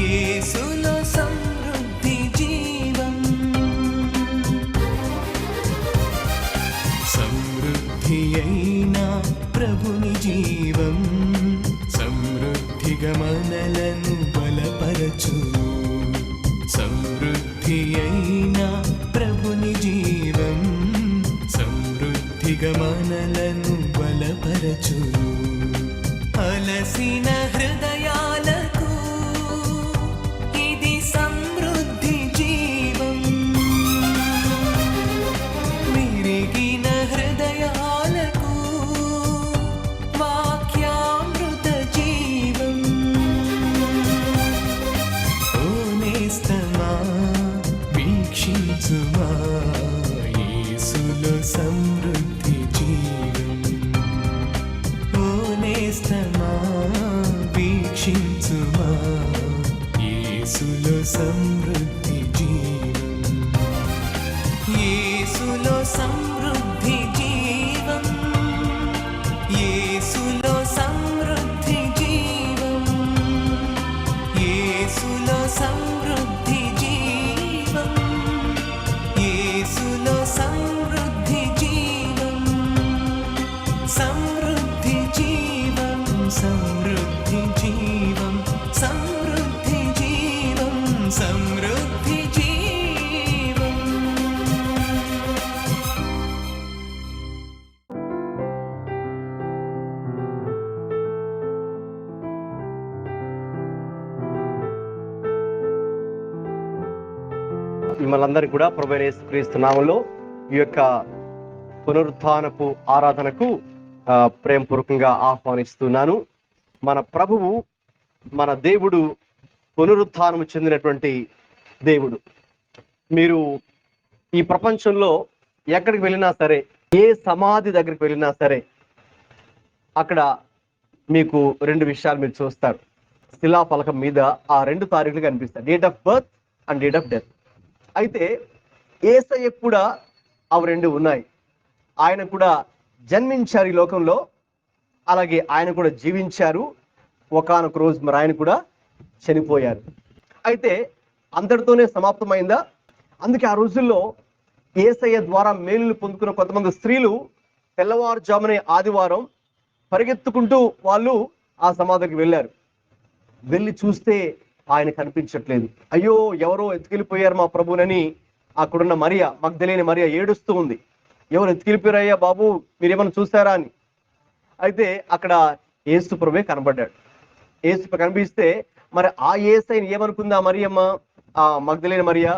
యేసులో సమృద్ధి జీవం, సమృద్ధి అయిన ప్రభుని జీవం సమృద్ధిగా మనలను బలపరచును. సమృద్ధి అయిన ప్రభుని జీవం సమృద్ధిగా మనలను బలపరచును. అలసిన హృదయాలకు ఇది సమృద్ధి జీవం, విరిగిన హృదయాలకు వాక్యామృత జీవం. ఓ నేస్తమా వీక్షించుమా యేసులో సమృద్ధి జీవం. ఓ నేస్తమా వీక్షించుమా యేసులో సమృద్ధి జీవం. యేసులో సమృద్ధి జీవం, యేసులో సమృద్ధి జీవం, యేసులో సమృద్ధి జీవం, యేసులో సమృద్ధి జీవం. సమృద్ధి జీవం, సమృద్ధి జీవం, సమృద్ధి జీవం, సమృద్ధి జీవం. మిమ్మల్ని అందరికీ కూడా ప్రభువైన యేసుక్రీస్తు నామములో ఈ యొక్క పునరుత్థానపు ఆరాధనకు ప్రేమపూర్వకంగా ఆహ్వానిస్తున్నాను. మన ప్రభువు, మన దేవుడు పునరుత్థానము చెందినటువంటి దేవుడు. మీరు ఈ ప్రపంచంలో ఎక్కడికి వెళ్ళినా సరే, ఏ సమాధి దగ్గరికి వెళ్ళినా సరే, అక్కడ మీకు రెండు విషయాలు మీరు చూస్తారు. శిలాఫలకం మీద ఆ 2 తారీఖులు కనిపిస్తాయి, date of birth and date of death. అయితే యేసయ్యకు కూడా అవి 2 ఉన్నాయి. ఆయన కూడా జన్మించారు ఈ లోకంలో, అలాగే ఆయన కూడా జీవించారు. ఒకానొక రోజు మరి ఆయన కూడా చనిపోయారు. అయితే అంతటితోనే సమాప్తమైందా? అందుకే ఆ రోజుల్లో యేసయ్య ద్వారా మేలులు పొందుకున్న కొంతమంది స్త్రీలు తెల్లవారుజామునే ఆదివారం పరిగెత్తుకుంటూ వాళ్ళు ఆ సమాధికి వెళ్ళారు. వెళ్ళి చూస్తే ఆయన కనిపించట్లేదు. అయ్యో, ఎవరో ఎత్తుకెళ్ళిపోయారు మా ప్రభువునని అక్కడున్న మరియా, మగ్దలేని మరియా ఏడుస్తూ ఉంది. ఎవరు ఎత్తుకెళ్ళిపోయారయ్యా బాబు, మీరేమన్నా చూసారా అని. అయితే అక్కడ యేసు ప్రభువే కనబడ్డాడు. యేసు కనిపిస్తే మరి ఆ యేసయ్యని ఏమనుకుందా మరియమ్మ, ఆ మగ్దలేని మరియా?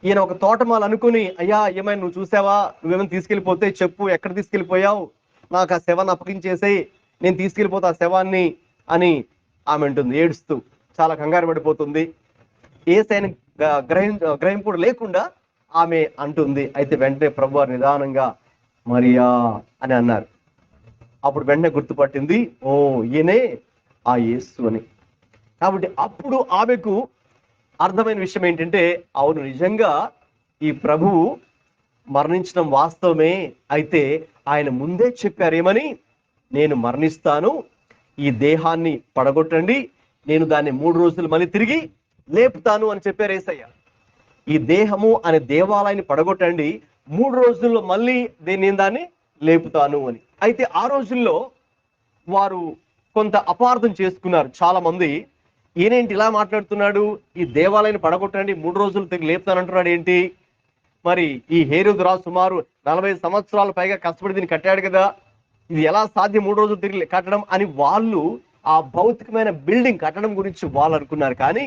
ఈయన ఒక తోటమాల అనుకుని, అయ్యా ఏమైనా నువ్వు చూసావా, నువ్వేమైనా తీసుకెళ్ళిపోతే చెప్పు, ఎక్కడ తీసుకెళ్ళిపోయావు, నాకు ఆ శవాన్ని అప్పగించేసేయి, నేను తీసుకెళ్ళిపోతా ఆ శవాన్ని అని ఆమె అంటుంది ఏడుస్తూ. చాలా కంగారు పడిపోతుంది. యేసయ్యని గ్రహింపుడు లేకుండా ఆమె అంటుంది. అయితే వెంటనే ప్రభువారు నిదానంగా మరియా అని అన్నారు. అప్పుడు వెంటనే గుర్తుపట్టింది, ఓ ఈయనే ఆ యేసు అని. కాబట్టి అప్పుడు ఆమెకు అర్థమైన విషయం ఏంటంటే, అవును నిజంగా ఈ ప్రభువు మరణించడం వాస్తవమే. అయితే ఆయన ముందే చెప్పారు ఏమని, నేను మరణిస్తాను, ఈ దేహాన్ని పడగొట్టండి, నేను దాన్ని 3 రోజులు మళ్ళీ తిరిగి లేపుతాను అని చెప్పారు యేసయ్య. ఈ దేహము అనే దేవాలయాన్ని పడగొట్టండి, 3 రోజుల్లో మళ్ళీ నేను దాన్ని లేపుతాను అని. అయితే ఆ రోజుల్లో వారు కొంత అపార్థం చేసుకున్నారు చాలా మంది. ఈయనేంటి ఇలా మాట్లాడుతున్నాడు, ఈ దేవాలయాన్ని పడగొట్టండి 3 రోజులు తిరిగి లేపుతానంటున్నాడు ఏంటి? మరి ఈ హేరోదు రాజు సుమారు 40 సంవత్సరాల పైగా కష్టపడి దీన్ని కట్టాడు కదా, ఇది ఎలా సాధ్యం 3 రోజులు తిరిగి కట్టడం అని వాళ్ళు ఆ భౌతికమైన బిల్డింగ్ కట్టడం గురించి వాళ్ళు అనుకున్నారు. కానీ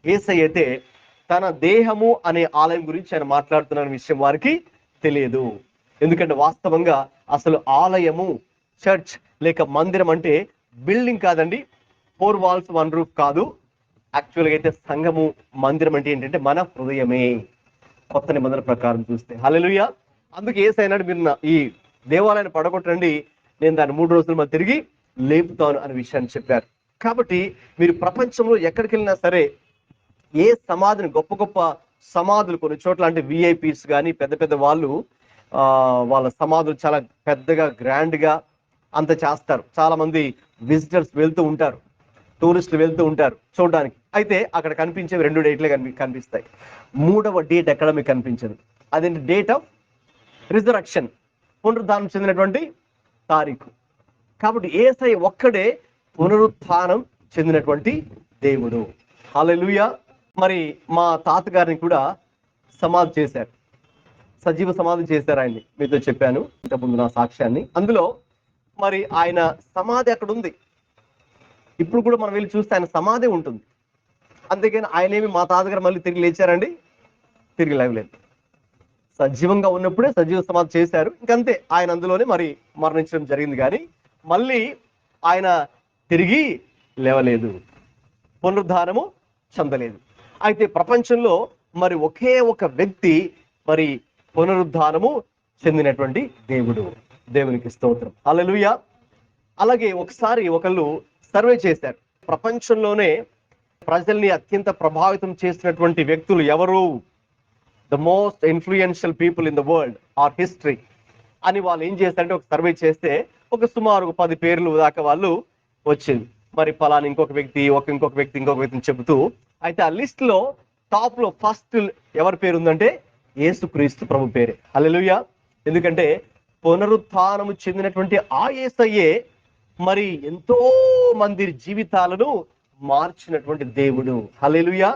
యేసయ్య అయితే తన దేహము అనే ఆలయం గురించి ఆయన మాట్లాడుతున్న విషయం వారికి తెలియదు. ఎందుకంటే వాస్తవంగా అసలు ఆలయము, చర్చ్ లేక మందిరం అంటే బిల్డింగ్ కాదండి, 4 walls 1 roof కాదు. యాక్చువల్గా అయితే సంఘము, మందిరం అంటే ఏంటంటే మన హృదయమే. కొత్త నిబంధన ప్రకారం చూస్తే హల్లెలూయా. అందుకే యేసయ్య మీరు ఈ దేవాలయాన్ని పడగొట్టండి, నేను దాన్ని 3 రోజులు మళ్ళీ తిరిగి లేపుతాను అనే విషయాన్ని చెప్పారు. కాబట్టి మీరు ప్రపంచంలో ఎక్కడికి వెళ్ళినా సరే, ఏ సమాధిని, గొప్ప గొప్ప సమాధులు కొన్ని చోట్ల అంటే విఐపీస్ కానీ పెద్ద పెద్ద వాళ్ళు వాళ్ళ సమాధులు చాలా పెద్దగా గ్రాండ్గా అంత చేస్తారు. చాలా మంది విజిటర్స్ వెళ్తూ ఉంటారు. టూరిస్టులు వెళ్తూ ఉంటారు చూడడానికి. అయితే అక్కడ కనిపించేవి 2 డేట్లే కనిపిస్తాయి. 3వ డేట్ ఎక్కడ మీకు కనిపించదు. అదేంటి? డేట్ ఆఫ్ రిజరక్షన్, పునరుద్ధానం చెందినటువంటి తారీఖు. కాబట్టి యేసయ్య ఒక్కడే పునరుత్థానం చెందినటువంటి దేవుడు. హల్లెలూయా. మరి మా తాతగారిని కూడా సమాధి చేశారు, సజీవ సమాధి చేశారు. ఆయన్ని మీతో చెప్పాను ఇంతకుముందు నా సాక్ష్యాన్ని. అందులో మరి ఆయన సమాధి అక్కడ ఉంది. ఇప్పుడు కూడా మనం వెళ్ళి చూస్తే ఆయన సమాధి ఉంటుంది. అందుకని ఆయన ఏమి మా తాతగారు మళ్ళీ తిరిగి లేచారండి? తిరిగి లేవలేదు. సజీవంగా ఉన్నప్పుడే సజీవ సమాధి చేశారు, ఇంకంతే. ఆయన అందులోనే మరి మరణించడం జరిగింది, కానీ మళ్ళీ ఆయన తిరిగి లేవలేదు, పునరుద్ధానము చెందలేదు. అయితే ప్రపంచంలో మరి ఒకే ఒక వ్యక్తి మరి పునరుద్ధానము చెందినటువంటి దేవుడు. దేవునికి స్తోత్రం. హల్లెలూయా. అలాగే ఒకసారి ఒకళ్ళు సర్వే చేశారు, ప్రపంచంలోనే ప్రజల్ని అత్యంత ప్రభావితం చేసినటువంటి వ్యక్తులు ఎవరు, the most influential people in the world or history అని వాళ్ళు ఏం చేస్తారంటే ఒక సర్వే చేస్తే ఒక సుమారు 10 పేర్లు దాకా వాళ్ళు వచ్చింది. మరి పలానా ఇంకొక వ్యక్తి ఇంకొక వ్యక్తిని చెబుతూ, అయితే ఆ లిస్ట్ లో టాప్ లో ఫస్ట్ ఎవరి పేరు ఉందంటే యేసుక్రీస్తు ప్రభు పేరే. హల్లెలూయా. ఎందుకంటే పునరుత్థానము చెందినటువంటి ఆ యేసయ్యే మరి ఎంతో మంది జీవితాలను మార్చినటువంటి దేవుడు. హల్లెలూయా.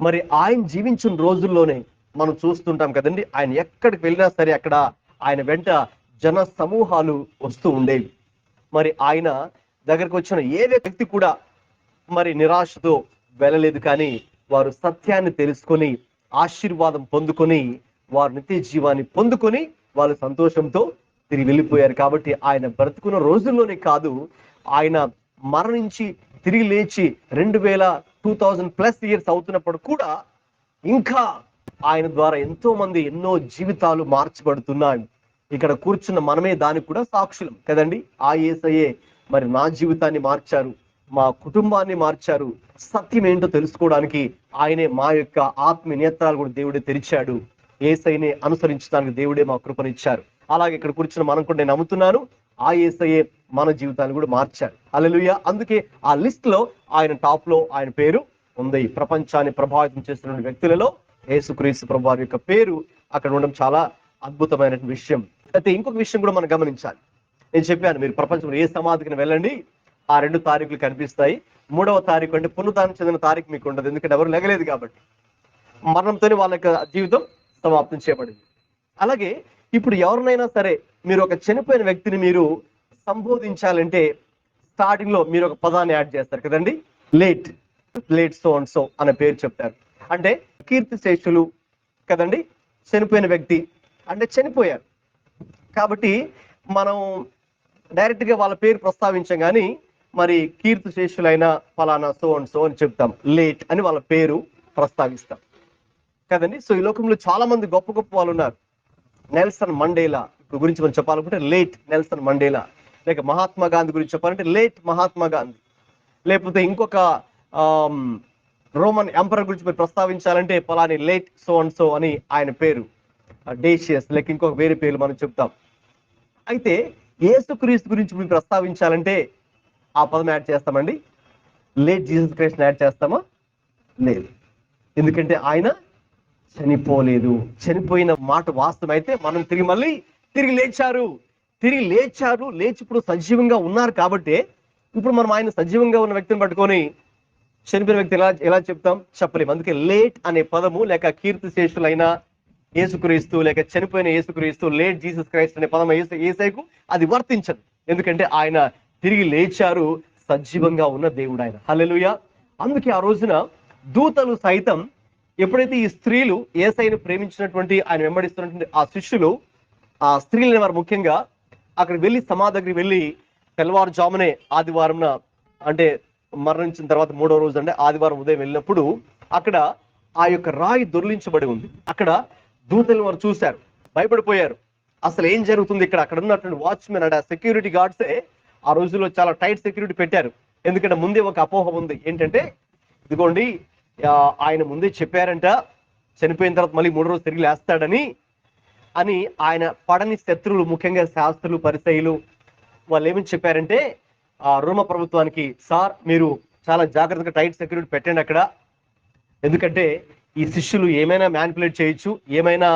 మరి ఆయన జీవించిన రోజుల్లోనే మనం చూస్తుంటాం కదండి, ఆయన ఎక్కడికి వెళ్ళినా సరే అక్కడ ఆయన వెంట జన సమూహాలు వస్తూ ఉండేవి. మరి ఆయన దగ్గరకు వచ్చిన ఏ వ్యక్తి కూడా మరి నిరాశతో వెళ్ళలేదు, కానీ వారు సత్యాన్ని తెలుసుకొని ఆశీర్వాదం పొందుకొని వారు నిత్య జీవాన్ని పొందుకొని వాళ్ళు సంతోషంతో తిరిగి వెళ్ళిపోయారు. కాబట్టి ఆయన బ్రతుకున్న రోజుల్లోనే కాదు, ఆయన మరణించి తిరిగి లేచి 2000 ఇయర్స్ అవుతున్నప్పుడు కూడా ఇంకా ఆయన ద్వారా ఎంతో మంది ఎన్నో జీవితాలు మార్చబడుతున్నాయి. ఇక్కడ కూర్చున్న మనమే దానికి కూడా సాక్షులం కదండి. ఆ యేసయ్యే మరి నా జీవితాన్ని మార్చారు, మా కుటుంబాన్ని మార్చారు. సత్యం ఏంటో తెలుసుకోవడానికి ఆయనే మా యొక్క ఆత్మీయ నేత్రాలు కూడా దేవుడే తెరిచాడు. యేసయ్యనే అనుసరించడానికి దేవుడే మా కృపనిచ్చారు. అలాగే ఇక్కడ కూర్చున్న మనం కూడా నేను నమ్ముతున్నాను ఆ యేసయ్యే మన జీవితాన్ని కూడా మార్చారు. హల్లెలూయా. అందుకే ఆ లిస్ట్ లో ఆయన టాప్ లో ఆయన పేరు ఉంది. ప్రపంచాన్ని ప్రభావితం చేస్తున్న వ్యక్తులలో యేసుక్రీస్తు ప్రభు వారి యొక్క పేరు అక్కడ ఉండడం చాలా అద్భుతమైన విషయం. అయితే ఇంకొక విషయం కూడా మనం గమనించాలి. నేను చెప్పాను, మీరు ప్రపంచంలో ఏ సమాధికి వెళ్ళండి ఆ 2 తారీఖులు కనిపిస్తాయి. 3వ తారీఖు అంటే పునరుద్ధానం చెందిన తారీఖు మీకు ఉండదు, ఎందుకంటే ఎవరు లెగలేదు కాబట్టి. మరణంతోనే వాళ్ళ యొక్క జీవితం సమాప్తం చేయబడింది. అలాగే ఇప్పుడు ఎవరినైనా సరే మీరు ఒక చనిపోయిన వ్యక్తిని మీరు సంబోధించాలంటే స్టార్టింగ్ లో మీరు ఒక పదాన్ని యాడ్ చేస్తారు కదండి, లేట్ సో అండ్ సో అనే పేరు చెప్తారు. అంటే కీర్తిశేషులు కదండి, చనిపోయిన వ్యక్తి అంటే చనిపోయారు కాబట్టి మనం డైరెక్ట్ గా వాళ్ళ పేరు ప్రస్తావించాం, కానీ మరి కీర్తిశేషులైన ఫలానా సో అండ్ సో అని చెప్తాం, లేట్ అని వాళ్ళ పేరు ప్రస్తావిస్తాం కదండి. సో ఈ లోకంలో చాలా మంది గొప్ప గొప్ప వాళ్ళు ఉన్నారు. నెల్సన్ మండేలా గురించి మనం చెప్పాలనుకుంటే లేట్ నెల్సన్ మండేలా, లేక మహాత్మా గాంధీ గురించి చెప్పాలంటే లేట్ మహాత్మా గాంధీ, లేకపోతే ఇంకొక రోమన్ ఎంపరర్ గురించి మీరు ప్రస్తావించాలంటే పలాని లేట్ సో అండ్ సో అని ఆయన పేరు, డేషియస్ లేక ఇంకొక వేరే పేర్లు మనం చెప్తాం. అయితే యేసుక్రీస్తు గురించి మీరు ప్రస్తావించాలంటే ఆ పదం యాడ్ చేస్తామండి, లేట్ జీసస్ క్రైస్ట్ యాడ్ చేస్తామా? లేదు, ఎందుకంటే ఆయన చనిపోలేదు. చనిపోయిన మాట వాస్తవం అయితే మనం తిరిగి లేచారు, లేచి ఇప్పుడు సజీవంగా ఉన్నారు. కాబట్టి ఇప్పుడు మనం ఆయన సజీవంగా ఉన్న వ్యక్తిని పట్టుకొని చనిపోయిన వ్యక్తి ఎలా చెప్తాం? చెప్పలేము. అందుకే లేట్ అనే పదము లేక కీర్తిశేషులైన యేసుక్రీస్తు లేక చనిపోయిన యేసుక్రీస్తు, లేట్ జీసస్ క్రైస్ట్ అనే పదం యేసయ్యకు అది వర్తించదు. ఎందుకంటే ఆయన తిరిగి లేచారు, సజీవంగా ఉన్న దేవుడు ఆయన. హల్లెలూయా. అందుకే ఆ రోజున దూతలు సైతం ఎప్పుడైతే ఈ స్త్రీలు యేసయ్యను ప్రేమించినటువంటి ఆయన వెంబడిస్తున్నటువంటి ఆ శిష్యులు, ఆ స్త్రీలని వారు ముఖ్యంగా అక్కడికి వెళ్ళి సమాధి దగ్గరికి వెళ్ళి తెల్లవారుజామునే ఆదివారంన అంటే మరణించిన తర్వాత 3వ రోజు అంటే ఆదివారం ఉదయం వెళ్ళినప్పుడు అక్కడ ఆ యొక్క రాయి దొర్లించబడి ఉంది. అక్కడ దూతలు వారు చూశారు, భయపడిపోయారు. అసలు ఏం జరుగుతుంది ఇక్కడ? అక్కడ ఉన్నటువంటి వాచ్మెన్ అంటే సెక్యూరిటీ గార్డ్సే ఆ రోజుల్లో చాలా టైట్ సెక్యూరిటీ పెట్టారు. ఎందుకంటే ముందే ఒక అపోహ ఉంది, ఏంటంటే ఇదిగోండి ఆయన ముందే చెప్పారంట చనిపోయిన తర్వాత మళ్ళీ 3వ రోజు తిరిగి లేస్తాడని అని. ఆయన పడని శత్రువులు ముఖ్యంగా శాస్త్రులు పరిసయ్యులు వాళ్ళు ఏమని చెప్పారంటే ఆ రోమ ప్రభుత్వానికి, సార్ మీరు చాలా జాగ్రత్తగా టైట్ సెక్యూరిటీ పెట్టండి అక్కడ, ఎందుకంటే ఈ శిష్యులు ఏమైనా మ్యానిపులేట్ చేయొచ్చు, ఏమైనా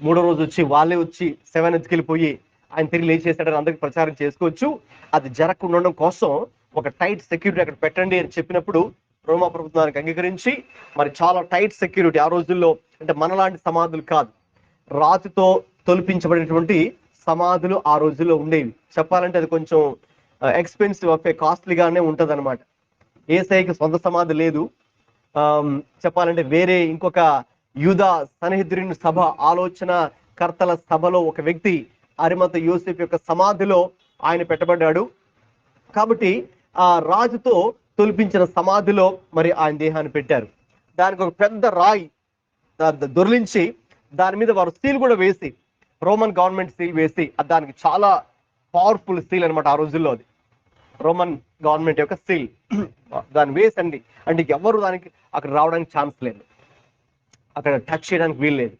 మూడో రోజు వచ్చి వాళ్ళే వచ్చి సెవెన్ ఎత్తుకెళ్ళిపోయి ఆయన తిరిగి లేచేసాడని అందరికి ప్రచారం చేసుకోవచ్చు, అది జరగకుండా ఉండడం కోసం ఒక టైట్ సెక్యూరిటీ అక్కడ పెట్టండి అని చెప్పినప్పుడు రోమా ప్రభుత్వానికి అంగీకరించి మరి చాలా టైట్ సెక్యూరిటీ ఆ రోజుల్లో, అంటే మనలాంటి సమాధులు కాదు, రాతితో తొలిపించబడినటువంటి సమాధులు ఆ రోజుల్లో ఉండేవి. చెప్పాలంటే అది కొంచెం ఎక్స్పెన్సివ్ కాస్ట్లీగానే ఉంటది అనమాట. ఏసైకి సొంత సమాధి లేదు. చెప్పాలంటే వేరే ఇంకొక యూదా సన్హెద్రిన్ సభ ఆలోచన కర్తల సభలో ఒక వ్యక్తి అరిమత యోసేపు యొక్క సమాధిలో ఆయన పెట్టబడ్డాడు. కాబట్టి ఆ రాజుతో తొలిపించిన సమాధిలో మరి ఆయన దేహాన్ని పెట్టారు. దానికి ఒక పెద్ద రాయి దొర్లించి దాని మీద వారు సీల్ కూడా వేసి, రోమన్ గవర్నమెంట్ సీల్ వేసి, దానికి చాలా పవర్ఫుల్ సీల్ అనమాట ఆ రోజుల్లో, అది రోమన్ గవర్నమెంట్ యొక్క సీల్. దాన్ని వేసండి అంటే ఎవరు దానికి అక్కడ రావడానికి ఛాన్స్ లేదు, అక్కడ టచ్ చేయడానికి వీలు లేదు.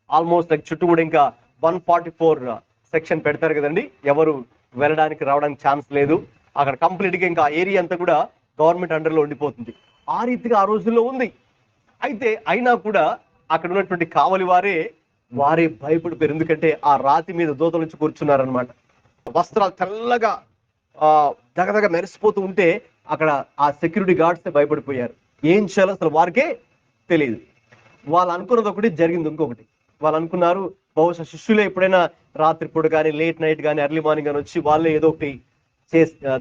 ఆల్మోస్ట్ చుట్టూ కూడా ఇంకా 144 సెక్షన్ పెడతారు కదండి, ఎవరు వెళ్ళడానికి రావడానికి ఛాన్స్ లేదు. అక్కడ కంప్లీట్ గా ఇంకా ఏరియా అంతా కూడా గవర్నమెంట్ అండర్లో ఉండిపోతుంది. ఆ రీతిగా ఆ రోజుల్లో ఉంది. అయితే అయినా కూడా అక్కడ ఉన్నటువంటి కావలి వారే భయపడిపోయారు, ఎందుకంటే ఆ రాతి మీద దూతల నుంచి కూర్చున్నారనమాట. వస్త్రాలు తెల్లగా దగదగ మెరిసిపోతూ ఉంటే అక్కడ ఆ సెక్యూరిటీ గార్డ్స్ భయపడిపోయారు. ఏం చేయాలో అసలు వారికే తెలియదు. వాళ్ళు అనుకున్నది ఒకటి, జరిగింది ఇంకొకటి. వాళ్ళు అనుకున్నారు బహుశా శిష్యులే ఎప్పుడైనా రాత్రిపూట కానీ లేట్ నైట్ కానీ ఎర్లీ మార్నింగ్ కానీ వచ్చి వాళ్ళే ఏదో ఒకటి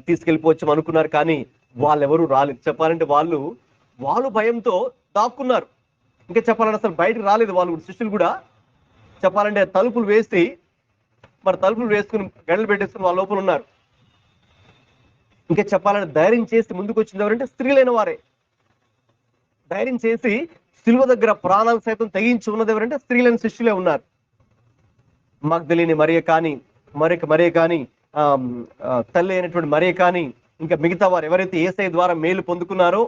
తీసుకెళ్ళిపోవచ్చు అనుకున్నారు. కానీ వాళ్ళెవరూ రాలేదు. చెప్పాలంటే వాళ్ళు భయంతో దాక్కున్నారు. ఇంకా చెప్పాలంటే అసలు బయటకు రాలేదు వాళ్ళు కూడా, శిష్యులు కూడా. చెప్పాలంటే తలుపులు వేసుకుని గంటలు పెట్టేసుకుని వాళ్ళ లోపల ఉన్నారు. ఇంకా చెప్పాలంటే ధైర్యం చేసి ముందుకు వచ్చింది ఎవరంటే స్త్రీలైన వారే. ధైర్యం చేసి సిలువ దగ్గర ప్రాణాలు సైతం తెగించి ఉన్నది ఎవరంటే స్త్రీలైన శిష్యులే ఉన్నారు. మగ్దలేని మరియ కానీ, మరియ కానీ, తల్లి అయినటువంటి మరియ కానీ, ఇంకా మిగతా వారు ఎవరైతే యేసయ్య ద్వారా మేలు పొందుకున్నారో,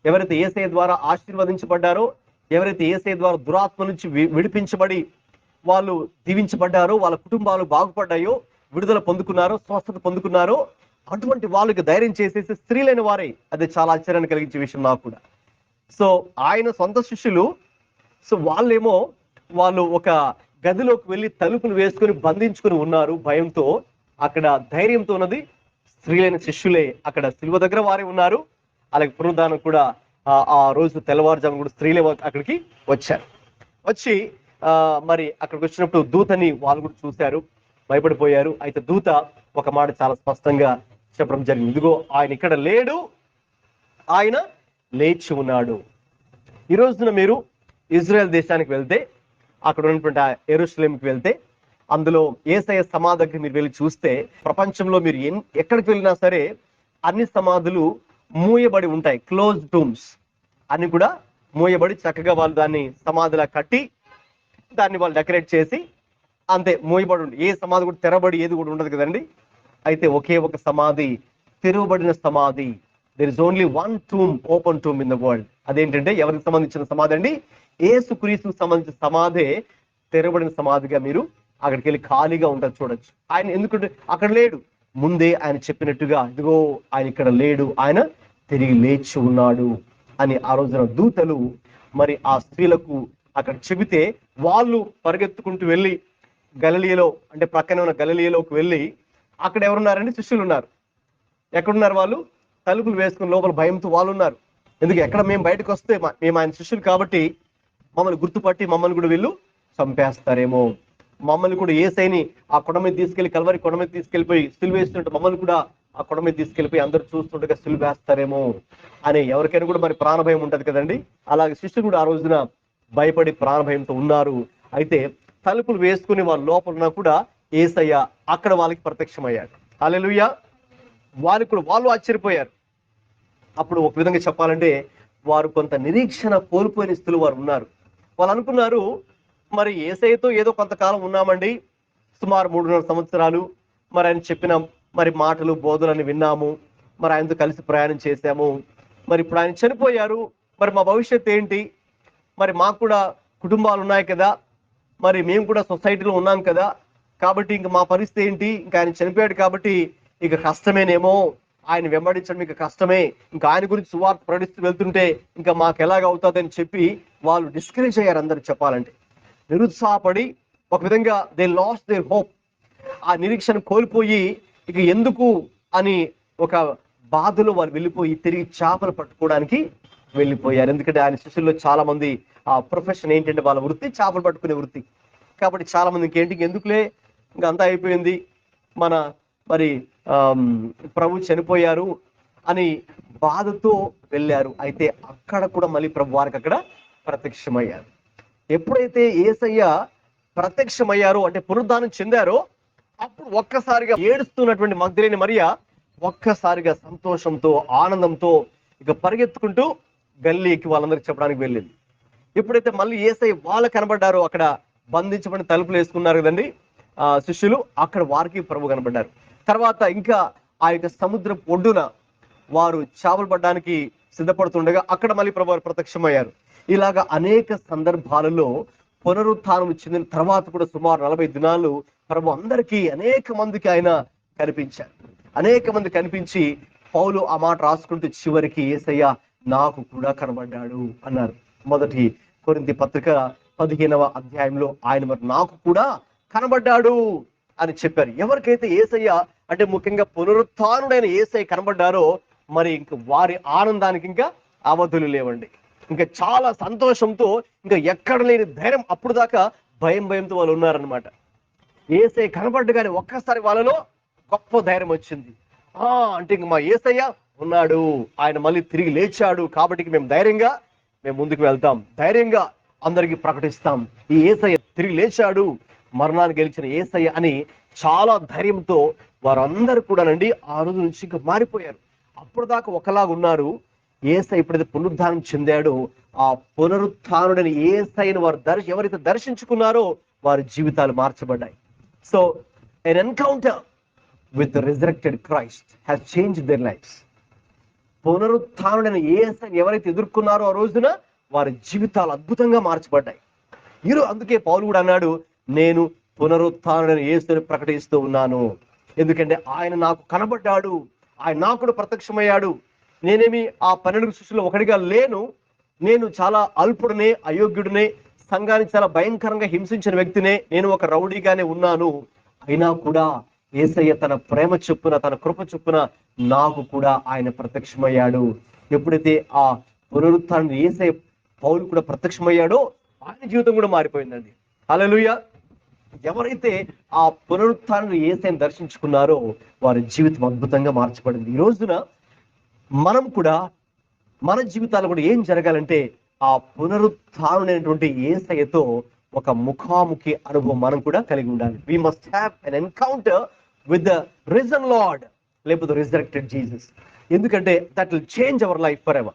ఎవరైతే యేసయ్య ద్వారా ఆశీర్వదించబడ్డారో, ఎవరైతే యేసయ్య ద్వారా దురాత్మ నుంచి విడిపించబడి వాళ్ళు దీవించబడ్డారో, వాళ్ళ కుటుంబాలు బాగుపడ్డాయో, విడుదల పొందుకున్నారో, స్వస్థత పొందుకున్నారో, అటువంటి వాళ్ళకి ధైర్యం చేసేసి స్త్రీలైన వారే. అది చాలా ఆశ్చర్యాన్ని కలిగించే విషయం నాకు కూడా. సో ఆయన సొంత శిష్యులు, సో వాళ్ళు ఒక గదిలోకి వెళ్ళి తలుపులు వేసుకొని బంధించుకుని ఉన్నారు భయంతో. అక్కడ ధైర్యంతో ఉన్నది స్త్రీలైన శిష్యులే. అక్కడ సిలువ దగ్గర వారే ఉన్నారు. అలాగే పునరుద్ధానం కూడా ఆ రోజు తెల్లవారుజాము కూడా స్త్రీలే అక్కడికి వచ్చారు. వచ్చి మరి అక్కడికి వచ్చినప్పుడు దూతని వాళ్ళు కూడా చూశారు, భయపడిపోయారు. అయితే దూత ఒక మాట చాలా స్పష్టంగా చెప్పడం జరిగింది, ఇదిగో ఆయన ఇక్కడ లేడు, ఆయన లేచి ఉన్నాడు. ఈ రోజున మీరు ఇజ్రాయెల్ దేశానికి వెళ్తే, అక్కడ ఉన్నటువంటి యెరూషలేంకి వెళ్తే, అందులో యేసయ్య సమాధి దగ్గర మీరు వెళ్ళి చూస్తే, ప్రపంచంలో మీరు ఎక్కడికి వెళ్ళినా సరే అన్ని సమాధులు మూయబడి ఉంటాయి. క్లోజ్ టూమ్స్ అన్ని కూడా మూయబడి చక్కగా వాళ్ళు దాన్ని సమాధిలా కట్టి దాన్ని వాళ్ళు డెకరేట్ చేసి అంతే మూయబడి ఉంది. ఏ సమాధి కూడా తెరబడి ఏది కూడా ఉండదు కదండి. అయితే ఒకే ఒక సమాధి, తెరవబడిన సమాధి. There is only one tomb, open tomb in the world. అదేంటంటే ఎవరికి సంబంధించిన సమాధి అండి? యేసుక్రీస్తుకు సంబంధించిన సమాధే తెరవబడిన సమాధిగా మీరు అక్కడికి వెళ్ళి ఖాళీగా ఉంటుంది చూడొచ్చు. ఆయన ఎందుకంటే అక్కడ లేడు, ముందే ఆయన చెప్పినట్టుగా ఇదిగో ఆయన ఇక్కడ లేడు, ఆయన తిరిగి లేచి ఉన్నాడు అని ఆ రోజున దూతలు మరి ఆ స్త్రీలకు అక్కడ చెబితే, వాళ్ళు పరిగెత్తుకుంటూ వెళ్ళి గలిలయలో, అంటే ప్రక్కనే ఉన్న గలిలయలోకి వెళ్ళి అక్కడ ఎవరున్నారండి? శిష్యులు ఉన్నారు. ఎక్కడున్నారు వాళ్ళు? తలుపులు వేసుకుని లోపల భయంతో వాళ్ళు ఉన్నారు. ఎందుకు ఎక్కడ మేము బయటకు వస్తే మేము ఆయన శిష్యులు కాబట్టి మమ్మల్ని గుర్తుపట్టి మమ్మల్ని కూడా వీళ్ళు చంపేస్తారేమో, మమ్మల్ని కూడా యేసయ్యని ఆ కొండ మీద తీసుకెళ్లి, కల్వరి కొండ మీద తీసుకెళ్లిపోయి సిలువేస్తుంటే మమ్మల్ని కూడా ఆ కొండ మీద తీసుకెళ్లిపోయి అందరూ చూస్తుండగా సిలువేస్తారేమో అని ఎవరికైనా కూడా మరి ప్రాణభయం ఉంటది కదండి. అలాగే శిష్యులు కూడా ఆ రోజున భయపడి ప్రాణభయంతో ఉన్నారు. అయితే తలుపులు వేసుకుని వాళ్ళ లోపల ఉన్నా కూడా యేసయ్య అక్కడ వాళ్ళకి ప్రత్యక్షమయ్యాడు. హల్లెలూయా. వాళ్ళు ఆశ్చర్యపోయారు. అప్పుడు ఒక విధంగా చెప్పాలంటే వారు కొంత నిరీక్షణ కోల్పోయిన స్థితిలో వారు ఉన్నారు. వాళ్ళు అనుకున్నారు, మరి యేసయ్యతో ఏదో కొంతకాలం ఉన్నామండి, సుమారు 3.5 సంవత్సరాలు, మరి ఆయన చెప్పిన మరి మాటలు బోధనని విన్నాము, మరి ఆయనతో కలిసి ప్రయాణం చేశాము, మరి ఇప్పుడు ఆయన చనిపోయారు, మరి మా భవిష్యత్తు ఏంటి? మరి మాకు కూడా కుటుంబాలు ఉన్నాయి కదా, మరి మేము కూడా సొసైటీలో ఉన్నాం కదా, కాబట్టి ఇంక మా పరిస్థితి ఏంటి? ఇంకా ఆయన చనిపోయాడు కాబట్టి ఇక కష్టమేనేమో ఆయన వెంబడించడం మీకు కష్టమే, ఇంకా ఆయన గురించి సువార్త ప్రకటిస్తూ వెళ్తుంటే ఇంకా మాకు ఎలాగ అవుతుందని చెప్పి వాళ్ళు డిస్కరేజ్ అయ్యారు. అందరు చెప్పాలంటే నిరుత్సాహపడి ఒక విధంగా దే లాస్ట్ దేర్ హోప్, ఆ నిరీక్షణ కోల్పోయి ఇక ఎందుకు అని ఒక బాధలో వాళ్ళు వెళ్ళిపోయి తిరిగి చేపలు పట్టుకోవడానికి వెళ్ళిపోయారు. ఎందుకంటే ఆయన శిష్యుల్లో చాలా మంది ఆ ప్రొఫెషన్ ఏంటంటే వాళ్ళ వృత్తి చేపలు పట్టుకునే వృత్తి. కాబట్టి చాలా మంది ఇంకేంటి ఎందుకులే ఇంకా అంతా అయిపోయింది, మన మరి ప్రభు చనిపోయారు అని బాధతో వెళ్ళారు. అయితే అక్కడ కూడా మళ్ళీ ప్రభు వారికి అక్కడ ప్రత్యక్షమయ్యారు. ఎప్పుడైతే యేసయ్య ప్రత్యక్షమయ్యారో అంటే పునరుద్ధానం చెందారో అప్పుడు ఒక్కసారిగా ఏడుస్తున్నటువంటి మగ్దలేని మరియా ఒక్కసారిగా సంతోషంతో ఆనందంతో ఇక పరిగెత్తుకుంటూ గల్లీకి వాళ్ళందరికీ చెప్పడానికి వెళ్ళింది. ఎప్పుడైతే మళ్ళీ యేసయ్య వాళ్ళు కనబడ్డారో అక్కడ బంధించబడిన తలుపులు వేసుకున్నారు కదండి శిష్యులు, అక్కడ వారికి ప్రభు కనబడ్డారు. తర్వాత ఇంకా ఆ యొక్క సముద్రం ఒడ్డున వారు చేపలు పడడానికి సిద్ధపడుతుండగా అక్కడ మళ్ళీ ప్రభు ప్రత్యక్షమయ్యారు. ఇలాగా అనేక సందర్భాలలో పునరుత్థానం చెందిన తర్వాత కూడా సుమారు 40 దినాలు ప్రభు అందరికీ అనేక మందికి ఆయన కనిపించారు. అనేక మంది కనిపించి పౌలు ఆ మాట రాసుకుంటూ చివరికి యేసయ్య నాకు కూడా కనబడ్డాడు అన్నారు. మొదటి కొరింథీ పత్రిక 15వ అధ్యాయంలో ఆయన మరి నాకు కూడా కనబడ్డాడు అని చెప్పారు. ఎవరికైతే యేసయ్య అంటే ముఖ్యంగా పునరుత్థానుడైన యేసయ్య కనబడ్డారో మరి ఇంక వారి ఆనందానికి ఇంకా అవధులు లేవండి. ఇంకా చాలా సంతోషంతో ఇంకా ఎక్కడ లేని ధైర్యం, అప్పుడు దాకా భయంతో వాళ్ళు ఉన్నారనమాట. యేసయ్య కనబడ్డగానే ఒక్కసారి వాళ్ళలో గొప్ప ధైర్యం వచ్చింది. అంటే ఇంక మా యేసయ్య ఉన్నాడు, ఆయన మళ్ళీ తిరిగి లేచాడు, కాబట్టి మేము ముందుకు వెళ్తాం, ధైర్యంగా అందరికీ ప్రకటిస్తాం, ఈ యేసయ్య తిరిగి లేచాడు, మరణాన్ని గెలిచిన యేసయ్య అని చాలా ధైర్యంతో వారందరూ కూడానండి ఆ రోజు నుంచి ఇంకా మారిపోయారు. అప్పుడు దాకా ఒకలాగా ఉన్నారు. యేసయ్య ఎప్పుడైతే పునరుద్ధానం చెందాడో ఆ పునరుత్థానుడని యేసయ్యను వారు ఎవరైతే దర్శించుకున్నారో వారి జీవితాలు మార్చబడ్డాయి. So an encounter with the resurrected Christ has changed their lives. పునరుత్థానుడైన యేసయ్యను ఎవరైతే ఎదుర్కొన్నారో ఆ రోజున వారి జీవితాలు అద్భుతంగా మార్చబడ్డాయి. అందుకే పౌలు కూడా అన్నాడు, నేను పునరుత్థానుడైన యేసుని ప్రకటిస్తూ ఉన్నాను, ఎందుకంటే ఆయన నాకు కనబడ్డాడు, ఆయన నాకు కూడా ప్రత్యక్షమయ్యాడు. నేనేమి ఆ 12 శిష్యులు ఒకటిగా లేను, నేను చాలా అల్పుడినే, అయోగ్యుడినే, సంఘాన్ని చాలా భయంకరంగా హింసించిన వ్యక్తినే, నేను ఒక రౌడీగానే ఉన్నాను. అయినా కూడా యేసయ్య తన ప్రేమ చొప్పున తన కృప చొప్పున నాకు కూడా ఆయన ప్రత్యక్షమయ్యాడు. ఎప్పుడైతే ఆ పునరుత్థానం యేసయ్య పౌలు కూడా ప్రత్యక్షమయ్యాడో ఆయన జీవితం కూడా మారిపోయిందండి. హల్లెలూయా. ఎవరైతే ఆ పునరుత్థానం యేసయ్యను దర్శించుకున్నారో వారి జీవితం అద్భుతంగా మార్చబడింది. ఈ రోజున మనం కూడా మన జీవితాలు కూడా ఏం జరగాలంటే ఆ పునరుత్థానమైనటువంటి యేసయ్యతో ఒక ముఖాముఖి అనుభవం మనం కూడా కలిగి ఉండాలి. We must have an encounter with the risen Lord, లేకపోతే resurrected Jesus. ఎందుకంటే that will change our life forever.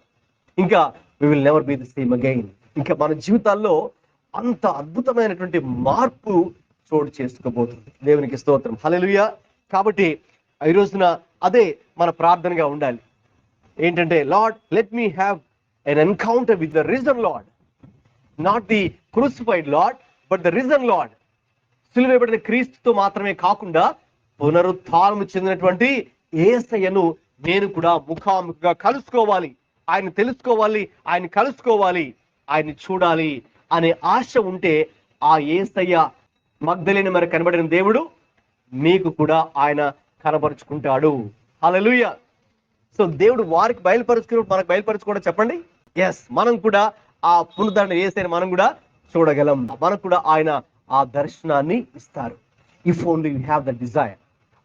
ఇంకా we will never be the same again. ఇంకా మన జీవితాల్లో అంత అద్భుతమైనటువంటి మార్పు చోటు చేసుకోబోతుంది. దేవునికి స్తోత్రం. హల్లెలూయా. కాబట్టి ఈ రోజున అదే మన ప్రార్థనగా ఉండాలి. ఏంటంటే lord let me have an encounter with the risen Lord, not the crucified Lord but the risen Lord. సిలువేయబడిన క్రీస్తుతో మాత్రమే కాకుండా పునరుత్థానం చెందినటువంటి యేసయ్యను నేను కూడా ముఖాముఖిగా కలుసుకోవాలి, ఆయన తెలుసుకోవాలి, ఆయన కలుసుకోవాలి, ఆయన్ని చూడాలి అనే ఆశ ఉంటే ఆ యేసయ్య మగ్దలేని మరి కనబడిన దేవుడు మీకు కూడా ఆయన కనబరుచుకుంటాడు. హల్లెలూయా. సో దేవుడు వారికి బయలుపరుచుకున్నప్పుడు మనకు బయలుపరచుకోవడం చెప్పండి. మనం కూడా ఆ పునరుద్ధరణ యేసయ్యను మనం కూడా చూడగలం, మనకు కూడా ఆయన ఆ దర్శనాన్ని ఇస్తారు. If only you have the desire.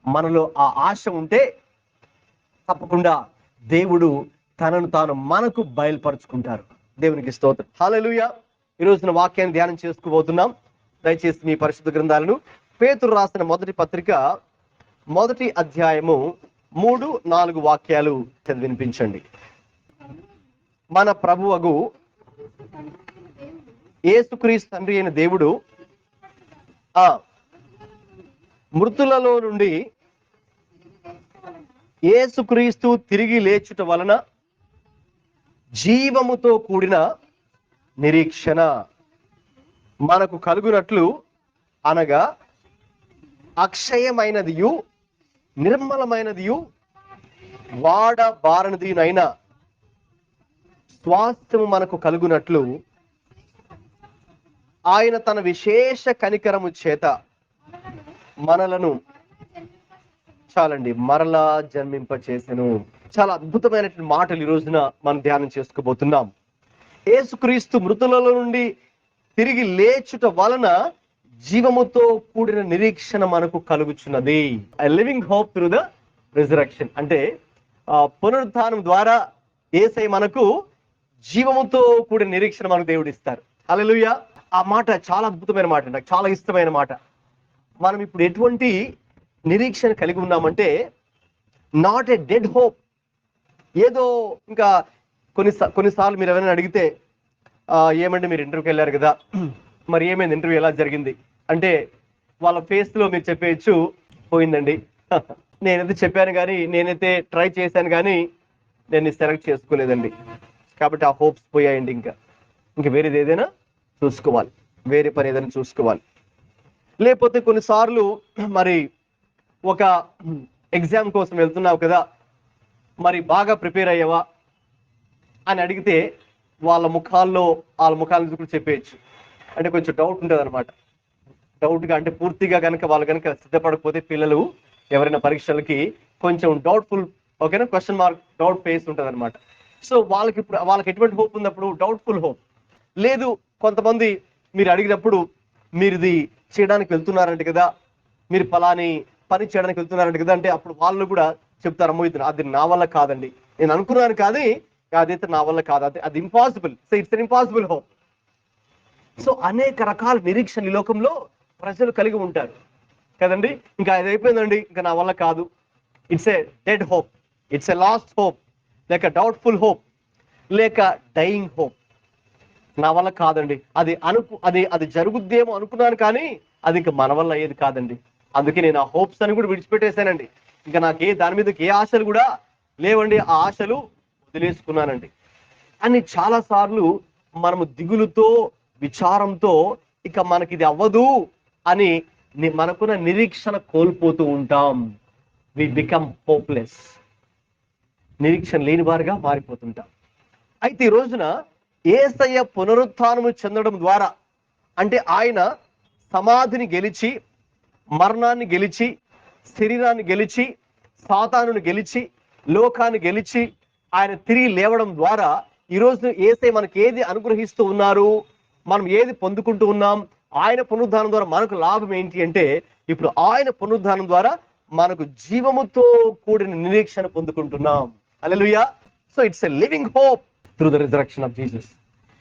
మనలో ఆ ఆశ ఉంటే తప్పకుండా దేవుడు తనను తాను మనకు బయలుపరుచుకుంటారు. దేవునికి స్తోత్రం. హల్లెలూయా. ఈ రోజున వాక్యాన్ని ధ్యానం చేసుకోబోతున్నాం. దయచేసి మీ పరిశుద్ధ గ్రంథాలను పేతురు రాసిన మొదటి పత్రిక 1వ అధ్యాయము 3-4 వాక్యాలు వినిపించండి. మన ప్రభువగు యేసుక్రీస్తు తండ్రి అయిన దేవుడు మృతులలో నుండి యేసుక్రీస్తు తిరిగి లేచుట వలన జీవముతో కూడిన నిరీక్షణ మనకు కలుగునట్లు, అనగా అక్షయమైనదియు నిర్మలమైనదియు వాడ బారనిదినైనా స్వాస్థ్యము మనకు కలుగునట్లు ఆయన తన విశేష కనికరము చేత మనలను చాలండి మరలా జన్మింప చేసెను. చాలా అద్భుతమైనటువంటి మాటలు ఈ రోజున మనం ధ్యానం చేసుకోబోతున్నాం. యేసుక్రీస్తు మృతులలో నుండి తిరిగి లేచుట వలన జీవముతో కూడిన నిరీక్షణ మనకు కలుగుచున్నది. A living hope through the resurrection. అంటే పునరుత్థానం ద్వారా యేసయ్య మనకు జీవముతో కూడిన నిరీక్షణ మనకు దేవుడు ఇస్తారు. హల్లెలూయా. ఆ మాట చాలా అద్భుతమైన మాట, నాకు చాలా ఇష్టమైన మాట. మనం ఇప్పుడు ఎటువంటి నిరీక్షణ కలిగి ఉన్నామంటే, నాట్ ఏ డెడ్ హోప్. ఏదో ఇంకా కొన్నిసార్లు మీరు ఎవరైనా అడిగితే ఏమంటే మీరు ఇంటర్వ్యూకి వెళ్ళారు కదా, మరి ఏమైంది, ఇంటర్వ్యూ ఎలా జరిగింది అంటే వాళ్ళ ఫేస్లో మీరు చెప్పేయచ్చు, పోయిందండి, నేనైతే చెప్పాను కానీ, నేనైతే ట్రై చేశాను కానీ నేను సెలెక్ట్ చేసుకోలేదండి, కాబట్టి ఆ హోప్స్ పోయాయండి, ఇంకా వేరేది ఏదైనా చూసుకోవాలి, వేరే పని ఏదైనా చూసుకోవాలి. లేకపోతే కొన్నిసార్లు మరి ఒక ఎగ్జామ్ కోసం వెళ్తున్నావు కదా, మరి బాగా ప్రిపేర్ అయ్యావా అని అడిగితే వాళ్ళ ముఖాలను కూడా చెప్పేయచ్చు. అంటే కొంచెం డౌట్ ఉంటుంది అనమాట. డౌట్గా అంటే పూర్తిగా కనుక వాళ్ళు కనుక సిద్ధపడకపోతే పిల్లలు ఎవరైనా పరీక్షలకి కొంచెం డౌట్ఫుల్, ఓకేనా, క్వశ్చన్ మార్క్, డౌట్ ఫేస్ ఉంటుంది అనమాట. సో వాళ్ళకి ఎటువంటి హోప్ ఉంది అప్పుడు? Doubtful hope. లేదు, కొంతమంది మీరు అడిగినప్పుడు మీరు ఇది చేయడానికి వెళ్తున్నారంట కదా, మీరు ఫలాని పని చేయడానికి వెళ్తున్నారంట కదా అంటే అప్పుడు వాళ్ళు కూడా చెప్తారు, అమ్మో అది నా వల్ల కాదండి, నేను అనుకున్నాను కానీ అదైతే నా వల్ల కాదు, అది impossible. So it's an impossible hope. So అనేక రకాల నిరీక్షణ ఈ లోకంలో ప్రజలు కలిగి ఉంటారు కదండి. ఇంకా అది అయిపోయిందండి, ఇంకా నా వల్ల కాదు, it's a dead hope, it's a last hope, లేక డౌట్ఫుల్ హోప్, లేక డైయింగ్ హోప్. నా వల్ల కాదండి, అది జరుగుద్దేమో అనుకున్నాను కానీ అది ఇంకా మన వల్ల అయ్యేది కాదండి, అందుకే నేను ఆ హోప్స్ అని కూడా విడిచిపెట్టేశానండి, ఇంకా దాని మీద ఏ ఆశలు కూడా లేవండి, ఆ ఆశలు వదిలేసుకున్నానండి అని చాలాసార్లు మనము దిగులుతో, విచారంతో ఇక మనకి ఇది అవ్వదు అని మనకున్న నిరీక్షణ కోల్పోతూ ఉంటాం. వి బికమ్ హోప్లెస్, నిరీక్షణ లేని వారుగా మారిపోతుంటాం. అయితే ఈ రోజున యేసయ్య పునరుత్థానము చెందడం ద్వారా, అంటే ఆయన సమాధిని గెలిచి, మరణాన్ని గెలిచి, శరీరాన్ని గెలిచి, సాతానుని గెలిచి, లోకాన్ని గెలిచి ఆయన తిరిగి లేవడం ద్వారా ఈరోజు యేసయ్య మనకి ఏది అనుగ్రహిస్తూ ఉన్నారు, మనం ఏది పొందుకుంటూ ఉన్నాం, ఆయన పునరుద్ధానం ద్వారా మనకు లాభం ఏంటి అంటే, ఇప్పుడు ఆయన పునరుద్ధానం ద్వారా మనకు జీవముతో కూడిన నిరీక్షణ పొందుకుంటున్నాం. Hallelujah. So it's a living hope through the resurrection of Jesus.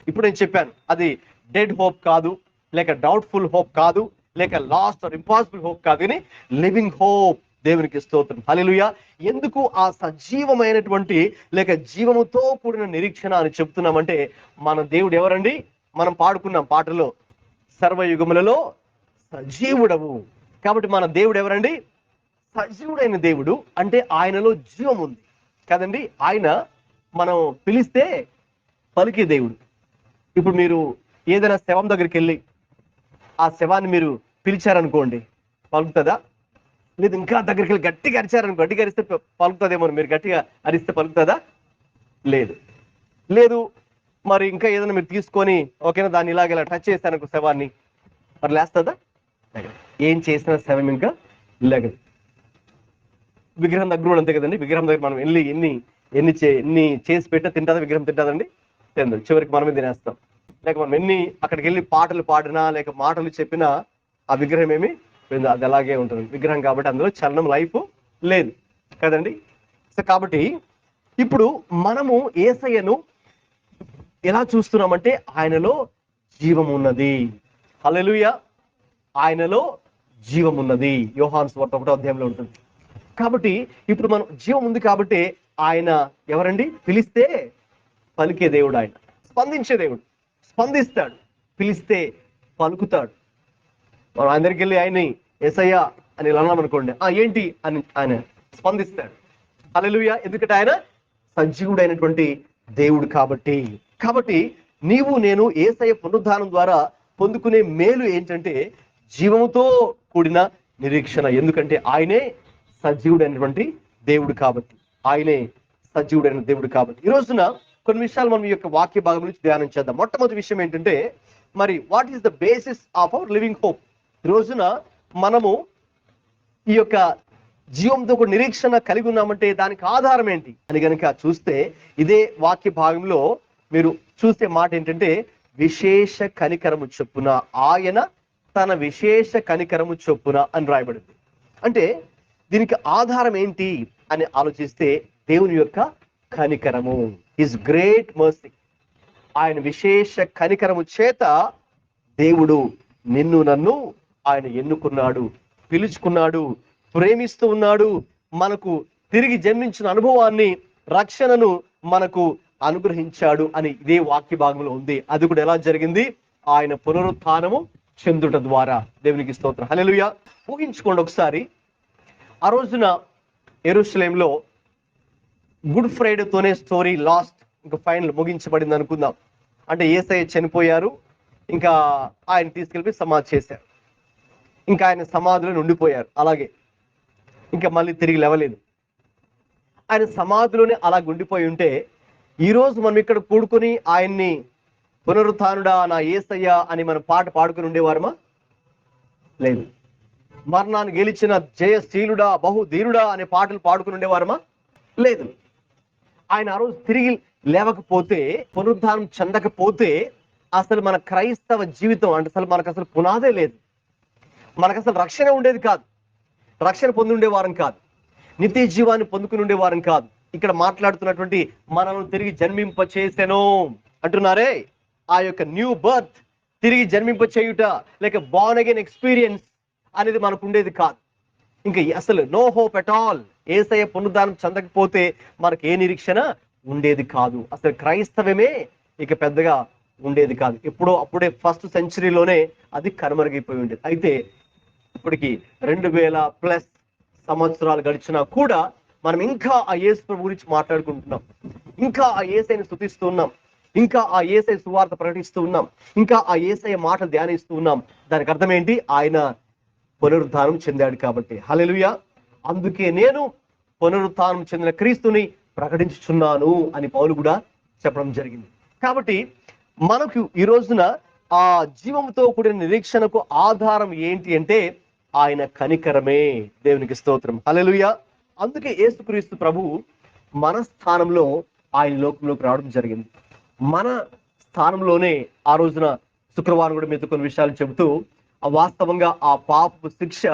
ఇప్పుడు నేను చెప్పాను, అది డెడ్ హోప్ కాదు, లేక డౌట్ఫుల్ హోప్ కాదు, లేక లాస్ట్ ఆర్ ఇంపాసిబుల్ హోప్ కాదు, కానీ లివింగ్ హోప్. దేవునికి స్తోత్రం. హల్లెలూయా. ఎందుకు ఆ సజీవమైనటువంటి లేక జీవముతో కూడిన నిరీక్షణ అని చెప్తున్నామంటే, మన దేవుడు ఎవరండి? మనం పాడుకున్నాం పాటలో, సర్వయుగములలో సజీవుడవు. కాబట్టి మన దేవుడు ఎవరండి? సజీవుడైన దేవుడు. అంటే ఆయనలో జీవం ఉంది కదండి. ఆయన మనం పిలిస్తే పలికే దేవుడు. ఇప్పుడు మీరు ఏదైనా శవం దగ్గరికి వెళ్ళి ఆ శవాన్ని మీరు పిలిచారనుకోండి, పలుకుతుందా? లేదు ఇంకా దగ్గరికి వెళ్ళి గట్టిగా అరిచారనుకో, గట్టిగా అరిస్తే పలుకుతుందేమో, మీరు గట్టిగా అరిస్తే పలుకుతుందా? లేదు. మరి ఇంకా ఏదైనా మీరు తీసుకొని ఓకేనా దాన్ని ఇలా టచ్ చేస్తారనుకో శవాన్ని, మరి లేస్తుందా? ఏం చేసినా శవం ఇంకా లేగదు. విగ్రహం దగ్గర కూడా అంతే కదండి. విగ్రహం దగ్గర మనం వెళ్ళి ఎన్ని చేసి పెట్టా తింటుందా? విగ్రహం తింటుందండి? తిందు. చివరికి మనమే తినేస్తాం. లేక మనం ఎన్ని అక్కడికి వెళ్ళి పాటలు పాడినా లేక మాటలు చెప్పినా ఆ విగ్రహం ఏమి అది అలాగే ఉంటుంది విగ్రహం. కాబట్టి అందులో చలనం, లైఫ్ లేదు కదండి. సో కాబట్టి ఇప్పుడు మనము యేసయ్యను ఎలా చూస్తున్నామంటే, ఆయనలో జీవం ఉన్నది. హల్లెలూయా. ఆయనలో జీవం ఉన్నది. యోహాను సువార్త 1వ అధ్యాయంలో ఉంటుంది. కాబట్టి ఇప్పుడు మనం జీవం ఉంది కాబట్టి ఆయన ఎవరండి? పిలిస్తే పలికే దేవుడు, ఆయన స్పందించే దేవుడు. స్పందిస్తాడు, పిలిస్తే పలుకుతాడు. మనం అందరికి వెళ్ళి ఆయన్ని యేసయ్యా అని ఇలా అన్నాం అనుకోండి, ఏంటి అని ఆయన స్పందిస్తాడు. హల్లెలూయా. ఎందుకంటే ఆయన సజీవుడైనటువంటి దేవుడు కాబట్టి నీవు నేను యేసయ్య పునరుద్ధానం ద్వారా పొందుకునే మేలు ఏంటంటే జీవముతో కూడిన నిరీక్షణ. ఎందుకంటే ఆయనే సజీవుడైనటువంటి దేవుడు కాబట్టి, ఆయనే సజీవుడైన దేవుడు కాబట్టి ఈ రోజున కొన్ని విషయాలు మనం ఈ యొక్క వాక్య భాగం నుంచి ధ్యానం చేద్దాం. మొట్టమొదటి విషయం ఏంటంటే, మరి what is the basis of our living hope? ఈ రోజున మనము ఈ యొక్క జీవంతో ఒక నిరీక్షణ కలిగి ఉన్నామంటే దానికి ఆధారం ఏంటి అని గనుక చూస్తే, ఇదే వాక్య భాగంలో మీరు చూసే మాట ఏంటంటే, విశేష కనికరము చొప్పున, ఆయన తన విశేష కనికరము చొప్పున అని రాయబడింది. అంటే దీనికి ఆధారం ఏంటి అని ఆలోచిస్తే, దేవుని యొక్క కనికరము, హిస్ గ్రేట్ మర్సీ. ఆయన విశేష కనికరము చేత దేవుడు నిన్ను నన్ను ఆయన ఎన్నుకున్నాడు, పిలుచుకున్నాడు, ప్రేమిస్తూ ఉన్నాడు. మనకు తిరిగి జన్మించిన అనుభవాన్ని, రక్షణను మనకు అనుగ్రహించాడు అని ఇదే వాక్య భాగంలో ఉంది. అది కూడా ఎలా జరిగింది? ఆయన పునరుత్థానము చెందుట ద్వారా. దేవునికి స్తోత్రం, హల్లెలూయా. ఊహించుకోండి ఒకసారి, ఆ రోజున యెరూషలేంలో గుడ్ ఫ్రైడేతోనే స్టోరీ లాస్ట్, ఇంకా ఫైనల్ ముగించబడింది అనుకుందాం. అంటే యేసయ్య చనిపోయారు, ఇంకా ఆయన తీసుకెళ్ళి సమాధి చేశారు, ఇంకా ఆయన సమాధిలో ఉండిపోయారు. అలాగే ఇంకా మళ్ళీ తిరిగి లేవలేదు. ఆయన సమాధిలోనే అలా ఉండిపోయి ఉంటే, ఈరోజు మనం ఇక్కడ కూడుకొని ఆయన్ని పునరుత్థానుడా నా యేసయ్య అని మనం పాట పాడుకుని ఉండేవారమా? లేదు. మరణాన్ని గెలిచిన జయశీలుడా బహుధీరుడా అనే పాటలు పాడుకుని ఉండేవారమా? లేదు. ఆయన ఆ రోజు తిరిగి లేవకపోతే, పునరుద్ధానం చెందకపోతే అసలు మన క్రైస్తవ జీవితం అంటే అసలు మనకు అసలు పునాదే లేదు. మనకు అసలు రక్షణ ఉండేది కాదు, రక్షణ పొంది ఉండేవారం కాదు, నిత్య జీవాన్ని పొందుకుని ఉండేవారం కాదు. ఇక్కడ మాట్లాడుతున్నటువంటి మనల్ని తిరిగి జన్మింప చేసెను అంటున్నారే, ఆ యొక్క న్యూ బర్త్, తిరిగి జన్మింప చేయుట, లేక బార్న్ అగైన్ ఎక్స్పీరియన్స్ అనేది మనకు ఉండేది కాదు. ఇంకా అసలు నో హోప్ ఎట్ ఆల్. యేసయ్య పునరుద్ధానం చెందకపోతే మనకు ఏ నిరీక్షణ ఉండేది కాదు. అసలు క్రైస్తవమే ఇక పెద్దగా ఉండేది కాదు. ఎప్పుడో అప్పుడే ఫస్ట్ సెంచరీలోనే అది కనుమరుగైపోయి ఉండేది. అయితే ఇప్పటికి 2000+ సంవత్సరాలు గడిచినా కూడా మనం ఇంకా ఆ యేసు ప్రభు గురించి మాట్లాడుకుంటున్నాం, ఇంకా ఆ యేసయ్యని స్తుతిస్తున్నాం, ఇంకా ఆ యేసయ్య సువార్త ప్రకటిస్తూ ఉన్నాం, ఇంకా ఆ యేసయ్య మాట ధ్యానిస్తూ ఉన్నాం. దానికి అర్థం ఏంటి? ఆయన పునరుద్ధానం చెందాడు కాబట్టి. హల్లెలూయా. అందుకే నేను పునరుత్థానం చెందిన క్రీస్తుని ప్రకటించుచున్నాను అని పౌలు కూడా చెప్పడం జరిగింది. కాబట్టి మనకు ఈ రోజున ఆ జీవంతో కూడిన నిరీక్షణకు ఆధారం ఏంటి అంటే ఆయన కనికరమే. దేవునికి స్తోత్రం, హల్లెలూయా. అందుకే యేసుక్రీస్తు ప్రభువు మన స్థానంలో ఆయన లోకంలోకి రావడం జరిగింది. మన స్థానంలోనే ఆ రోజున శుక్రవారం కూడా మీతో కొన్ని విషయాలు చెబుతూ, వాస్తవంగా ఆ పాపపు శిక్ష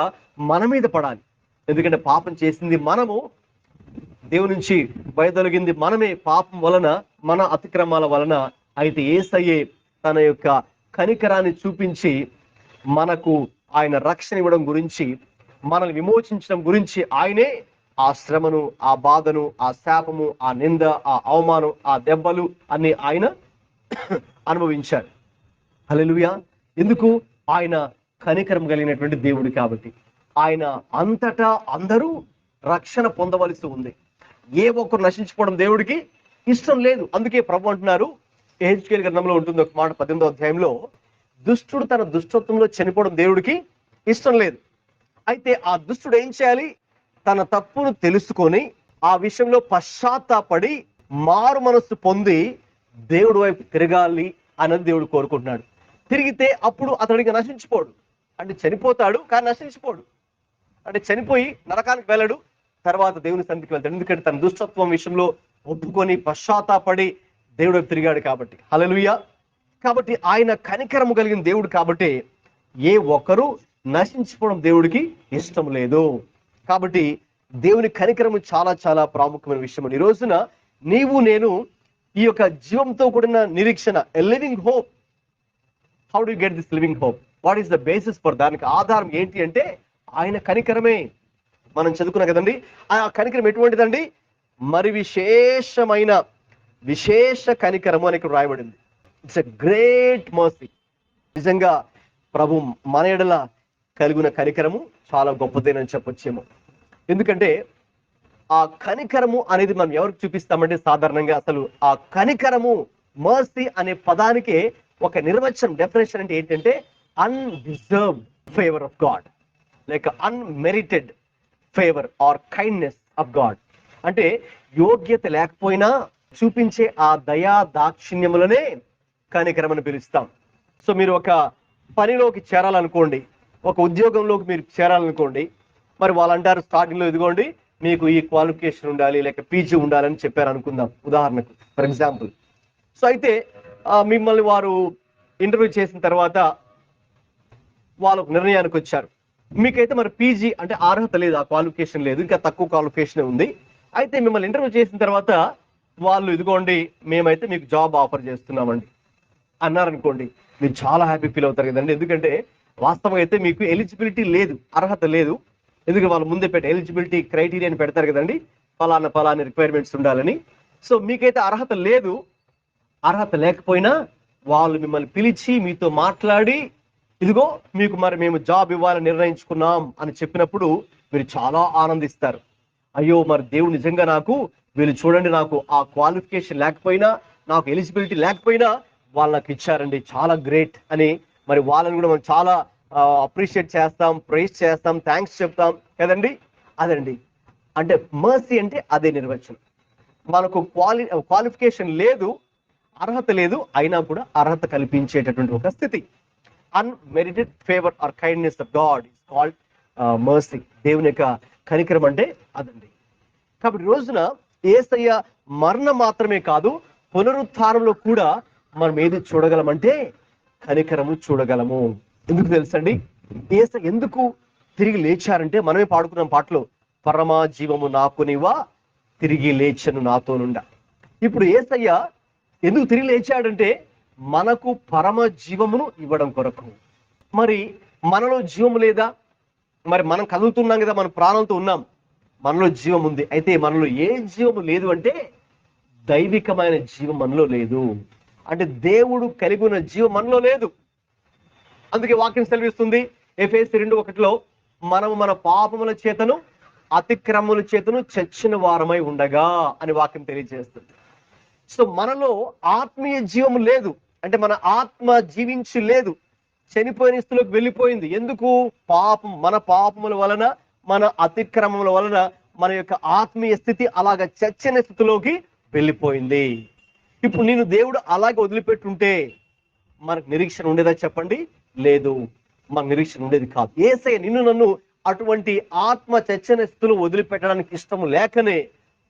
మన మీద పడాలి. ఎందుకంటే పాపం చేసింది మనము, దేవుని నుంచి వైదొలిగింది మనమే పాపం వలన, మన అతిక్రమాల వలన. అయితే యేసయ్యే తన యొక్క కనికరాన్ని చూపించి మనకు ఆయన రక్షణ ఇవ్వడం గురించి, మనల్ని విమోచించడం గురించి ఆయనే ఆ శ్రమను, ఆ బాధను, ఆ శాపము, ఆ నింద, ఆ అవమానం, ఆ దెబ్బలు అన్ని ఆయన అనుభవించాడు. హల్లెలూయా. ఎందుకు? ఆయన కనికరం కలిగినటువంటి దేవుడు కాబట్టి. ఆయన అంతటా అందరూ రక్షణ పొందవలసి ఉంది. ఏ ఒక్కరు నశించుకోవడం దేవుడికి ఇష్టం లేదు. అందుకే ప్రభు అంటున్నారు, యెహెజ్కేలు గ్రంథంలో ఉంటుంది ఒక మాట 18వ అధ్యాయంలో, దుష్టుడు తన దుష్టత్వంలో చనిపోవడం దేవుడికి ఇష్టం లేదు. అయితే ఆ దుష్టుడు ఏం చేయాలి? తన తప్పును తెలుసుకొని ఆ విషయంలో పశ్చాత్తాపడి మారు మనస్సు పొంది దేవుడి వైపు తిరగాలి అన్నది దేవుడు కోరుకుంటున్నాడు. తిరిగితే అప్పుడు అతడికి నశించిపోడు. అంటే చనిపోతాడు కానీ నశించిపోడు. అంటే చనిపోయి నరకానికి వెళ్ళడు, తర్వాత దేవుని సన్నిధికి వెళ్తాడు. ఎందుకంటే తన దుష్టత్వం విషయంలో ఒప్పుకొని పశ్చాత్తాపడి దేవుడు వైపు తిరిగాడు కాబట్టి. హల్లెలూయా. కాబట్టి ఆయన కనికరము కలిగిన దేవుడు కాబట్టి ఏ ఒక్కరు నశించిపోవడం దేవుడికి ఇష్టం లేదు. కాబట్టి దేవుని కనికరము చాలా చాలా ప్రాముఖ్యమైన విషయం. ఈ రోజున నీవు నేను ఈ యొక్క జీవంతో కూడిన నిరీక్షణ, ఎ living hope. How do you get this living hope? What is the basis for? దానికి ఆధారం ఏంటి అంటే ఆయన కనికరమే. మనం చదువుకున్నాం కదండి, ఆ కనికరం ఎటువంటిదండి? మరి విశేషమైన విశేష కనికరము అని ఇక్కడ రాయబడింది. It's a great mercy. నిజంగా ప్రభు మన ఎడల కలిగిన కనికరము చాలా గొప్పదేనని చెప్పొచ్చేమో. ఎందుకంటే ఆ కనికరము అనేది మనం ఎవరికి చూపిస్తామంటే, సాధారణంగా అసలు ఆ కనికరము, మర్సీ అనే పదానికే ఒక నిర్వచనం, డెఫినేషన్ అంటే ఏంటంటే అన్డిజర్వ్డ్ ఫేవర్ ఆఫ్ గాడ్, లేక unmerited favour or kindness of God. అంటే యోగ్యత లేకపోయినా చూపించే ఆ దయా దాక్షిణ్యములనే కనికరం అని పిలుస్తాం. సో మీరు ఒక పనిలోకి చేరాలనుకోండి, ఒక ఉద్యోగంలోకి మీరు చేరాలనుకోండి, మరి వాళ్ళు అంటారు స్టార్టింగ్ లో ఇదిగోండి మీకు ఈ క్వాలిఫికేషన్ ఉండాలి, లేక పీజీ ఉండాలని చెప్పారు అనుకుందాం ఉదాహరణకు, ఫర్ ఎగ్జాంపుల్. సో అయితే మిమ్మల్ని వారు ఇంటర్వ్యూ చేసిన తర్వాత వాళ్ళకు నిర్ణయానికి వచ్చారు, మీకైతే మరి పీజీ అంటే అర్హత లేదు, ఆ క్వాలిఫికేషన్ లేదు, ఇంకా తక్కువ క్వాలిఫికేషన్ ఉంది. అయితే మిమ్మల్ని ఇంటర్వ్యూ చేసిన తర్వాత వాళ్ళు ఇదిగోండి మేమైతే మీకు జాబ్ ఆఫర్ చేస్తున్నామండి అన్నారనుకోండి, మీరు చాలా హ్యాపీ ఫీల్ అవుతారు కదండి. ఎందుకంటే వాస్తవంగా అయితే మీకు ఎలిజిబిలిటీ లేదు, అర్హత లేదు. ఎందుకంటే వాళ్ళు ముందే ఎలిజిబిలిటీ క్రైటీరియాని పెడతారు కదండి, ఫలానా రిక్వైర్మెంట్స్ ఉండాలని. సో మీకైతే అర్హత లేదు. అర్హత లేకపోయినా వాళ్ళు మిమ్మల్ని పిలిచి మీతో మాట్లాడి ఇదిగో మీకు మరి మేము జాబ్ ఇవ్వాలని నిర్ణయించుకున్నాం అని చెప్పినప్పుడు మీరు చాలా ఆనందిస్తారు. అయ్యో మరి దేవుడు నిజంగా నాకు వీళ్ళు చూడండి, నాకు ఆ క్వాలిఫికేషన్ లేకపోయినా, నాకు ఎలిజిబిలిటీ లేకపోయినా వాళ్ళు నాకు ఇచ్చారండి, చాలా గ్రేట్ అని మరి వాళ్ళని కూడా మనం చాలా అప్రిషియేట్ చేస్తాం, ప్రైజ్ చేస్తాం, థ్యాంక్స్ చెప్తాం కదండి. అదండి అంటే మర్సీ అంటే అదే నిర్వచనం. మనకు క్వాలిఫికేషన్ లేదు, అర్హత లేదు, అయినా కూడా అర్హత కల్పించేటటువంటి ఒక స్థితి. Unmerited favour or kindness of God is called mercy. దేవుని యొక్క కనికరం అంటే అదండి. కాబట్టి రోజున యేసయ్య మరణం మాత్రమే కాదు, పునరుత్థానంలో కూడా మనం ఏది చూడగలమంటే కనికరము చూడగలము. ఎందుకు తెలుసండి? యేసయ్య ఎందుకు తిరిగి లేచారంటే మనమే పాడుకున్నాం పాటలో, పరమా జీవము నాకునివా తిరిగి లేచను నాతో నుండ. ఇప్పుడు యేసయ్య ఎందుకు తిరిగి లేచాడంటే మనకు పరమ జీవమును ఇవ్వడం కొరకు. మరి మనలో జీవము లేదా? మరి మనం కదులుతున్నాం కదా, మన ప్రాణంతో ఉన్నాం, మనలో జీవం ఉంది. అయితే మనలో ఏ జీవము లేదు అంటే దైవికమైన జీవం మనలో లేదు, అంటే దేవుడు కలిగి ఉన్న జీవం మనలో లేదు. అందుకే వాక్యం సెలవిస్తుంది ఎఫెసీ 2:1 మనము మన పాపముల చేతను అతిక్రమముల చేతను చచ్చిన వారమై ఉండగా అని వాక్యం తెలియజేస్తుంది. సో మనలో ఆత్మీయ జీవం లేదు, అంటే మన ఆత్మ జీవించి లేదు, చనిపోయిన స్థితిలోకి వెళ్ళిపోయింది. ఎందుకు? మన పాపముల వలన, మన అతిక్రమముల వలన మన యొక్క ఆత్మీయ స్థితి అలాగ చచ్చిన స్థితిలోకి వెళ్ళిపోయింది. ఇప్పుడు నేను దేవుడు అలాగే వదిలిపెట్టుంటే మనకు నిరీక్షణ ఉండేదా చెప్పండి? లేదు, మనకు నిరీక్షణ ఉండేది కాదు. యేసయ్య నిన్ను నన్ను అటువంటి ఆత్మ చచ్చిన స్థితిలో వదిలిపెట్టడానికి ఇష్టము లేకనే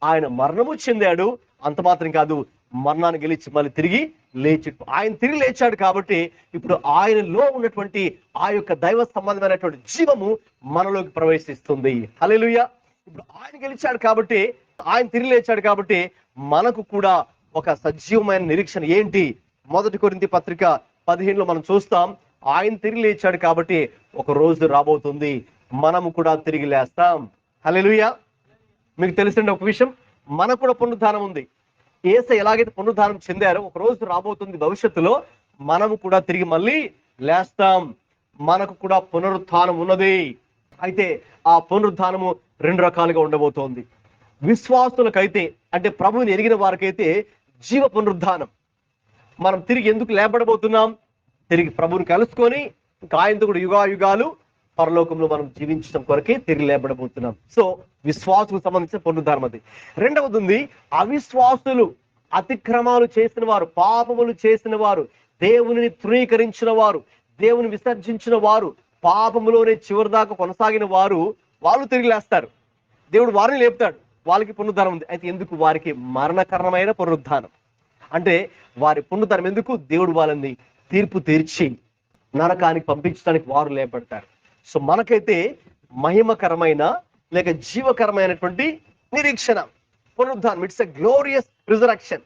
ఆయన మరణము చెందాడు. అంత మాత్రం కాదు, మరణాన్ని గెలిచి మళ్ళీ తిరిగి లేచి, ఆయన తిరిగి లేచాడు కాబట్టి ఇప్పుడు ఆయనలో ఉన్నటువంటి ఆ యొక్క దైవ సంబంధమైనటువంటి జీవము మనలోకి ప్రవేశిస్తుంది. హల్లెలూయా. ఇప్పుడు ఆయన గెలిచాడు కాబట్టి, ఆయన తిరిగి లేచాడు కాబట్టి మనకు కూడా ఒక సజీవమైన నిరీక్షణ ఏంటి? 1 కొరింథీ పత్రిక 15 మనం చూస్తాం, ఆయన తిరిగి లేచాడు కాబట్టి ఒక రోజు రాబోతుంది మనము కూడా తిరిగి లేస్తాం. హల్లెలూయా. మీకు తెలిసిన ఒక విషయం, మనకు కూడా పునరుద్ధానం ఉంది. యేసయ్య ఎలాగైతే పునరుద్ధానం చెందారో ఒక రోజు రాబోతుంది భవిష్యత్తులో మనము కూడా తిరిగి మళ్ళీ లేస్తాం. మనకు కూడా పునరుద్ధానం ఉన్నది. అయితే ఆ పునరుద్ధానము 2 రకాలుగా ఉండబోతోంది. విశ్వాసులకైతే, అంటే ప్రభువుని ఎరిగిన వారికైతే జీవ పునరుద్ధానం. మనం తిరిగి ఎందుకు లేపడబోతున్నాం? తిరిగి ప్రభువుని కలుసుకొని ఇంకా ఆయనతో కూడా యుగాలు పరలోకంలో మనం జీవించడం కొరకే తిరిగి లేపడబోతున్నాం. సో విశ్వాసులకు సంబంధించిన పునరుద్ధానం అది. రెండవది ఉంది, అవిశ్వాసులు, అతిక్రమాలు చేసిన వారు, పాపములు చేసిన వారు, దేవుని తృణీకరించిన వారు, దేవుని విసర్జించిన వారు, పాపములోనే చివరి దాకా కొనసాగిన వారు, వాళ్ళు తిరిగి లేస్తారు. దేవుడు వారిని లేపుతాడు, వాళ్ళకి పునరుద్ధానం ఉంది. అయితే ఎందుకు? వారికి మరణకరమైన పునరుద్ధానం. అంటే వారి పునరుద్ధానం ఎందుకు? దేవుడు వాళ్ళని తీర్పు తీర్చి నరకానికి పంపించడానికి వారు లేపడతారు. సో మనకైతే మహిమకరమైన లేక జీవకరమైనటువంటి నిరీక్షణ, పునరుద్ధానం. It's a glorious resurrection.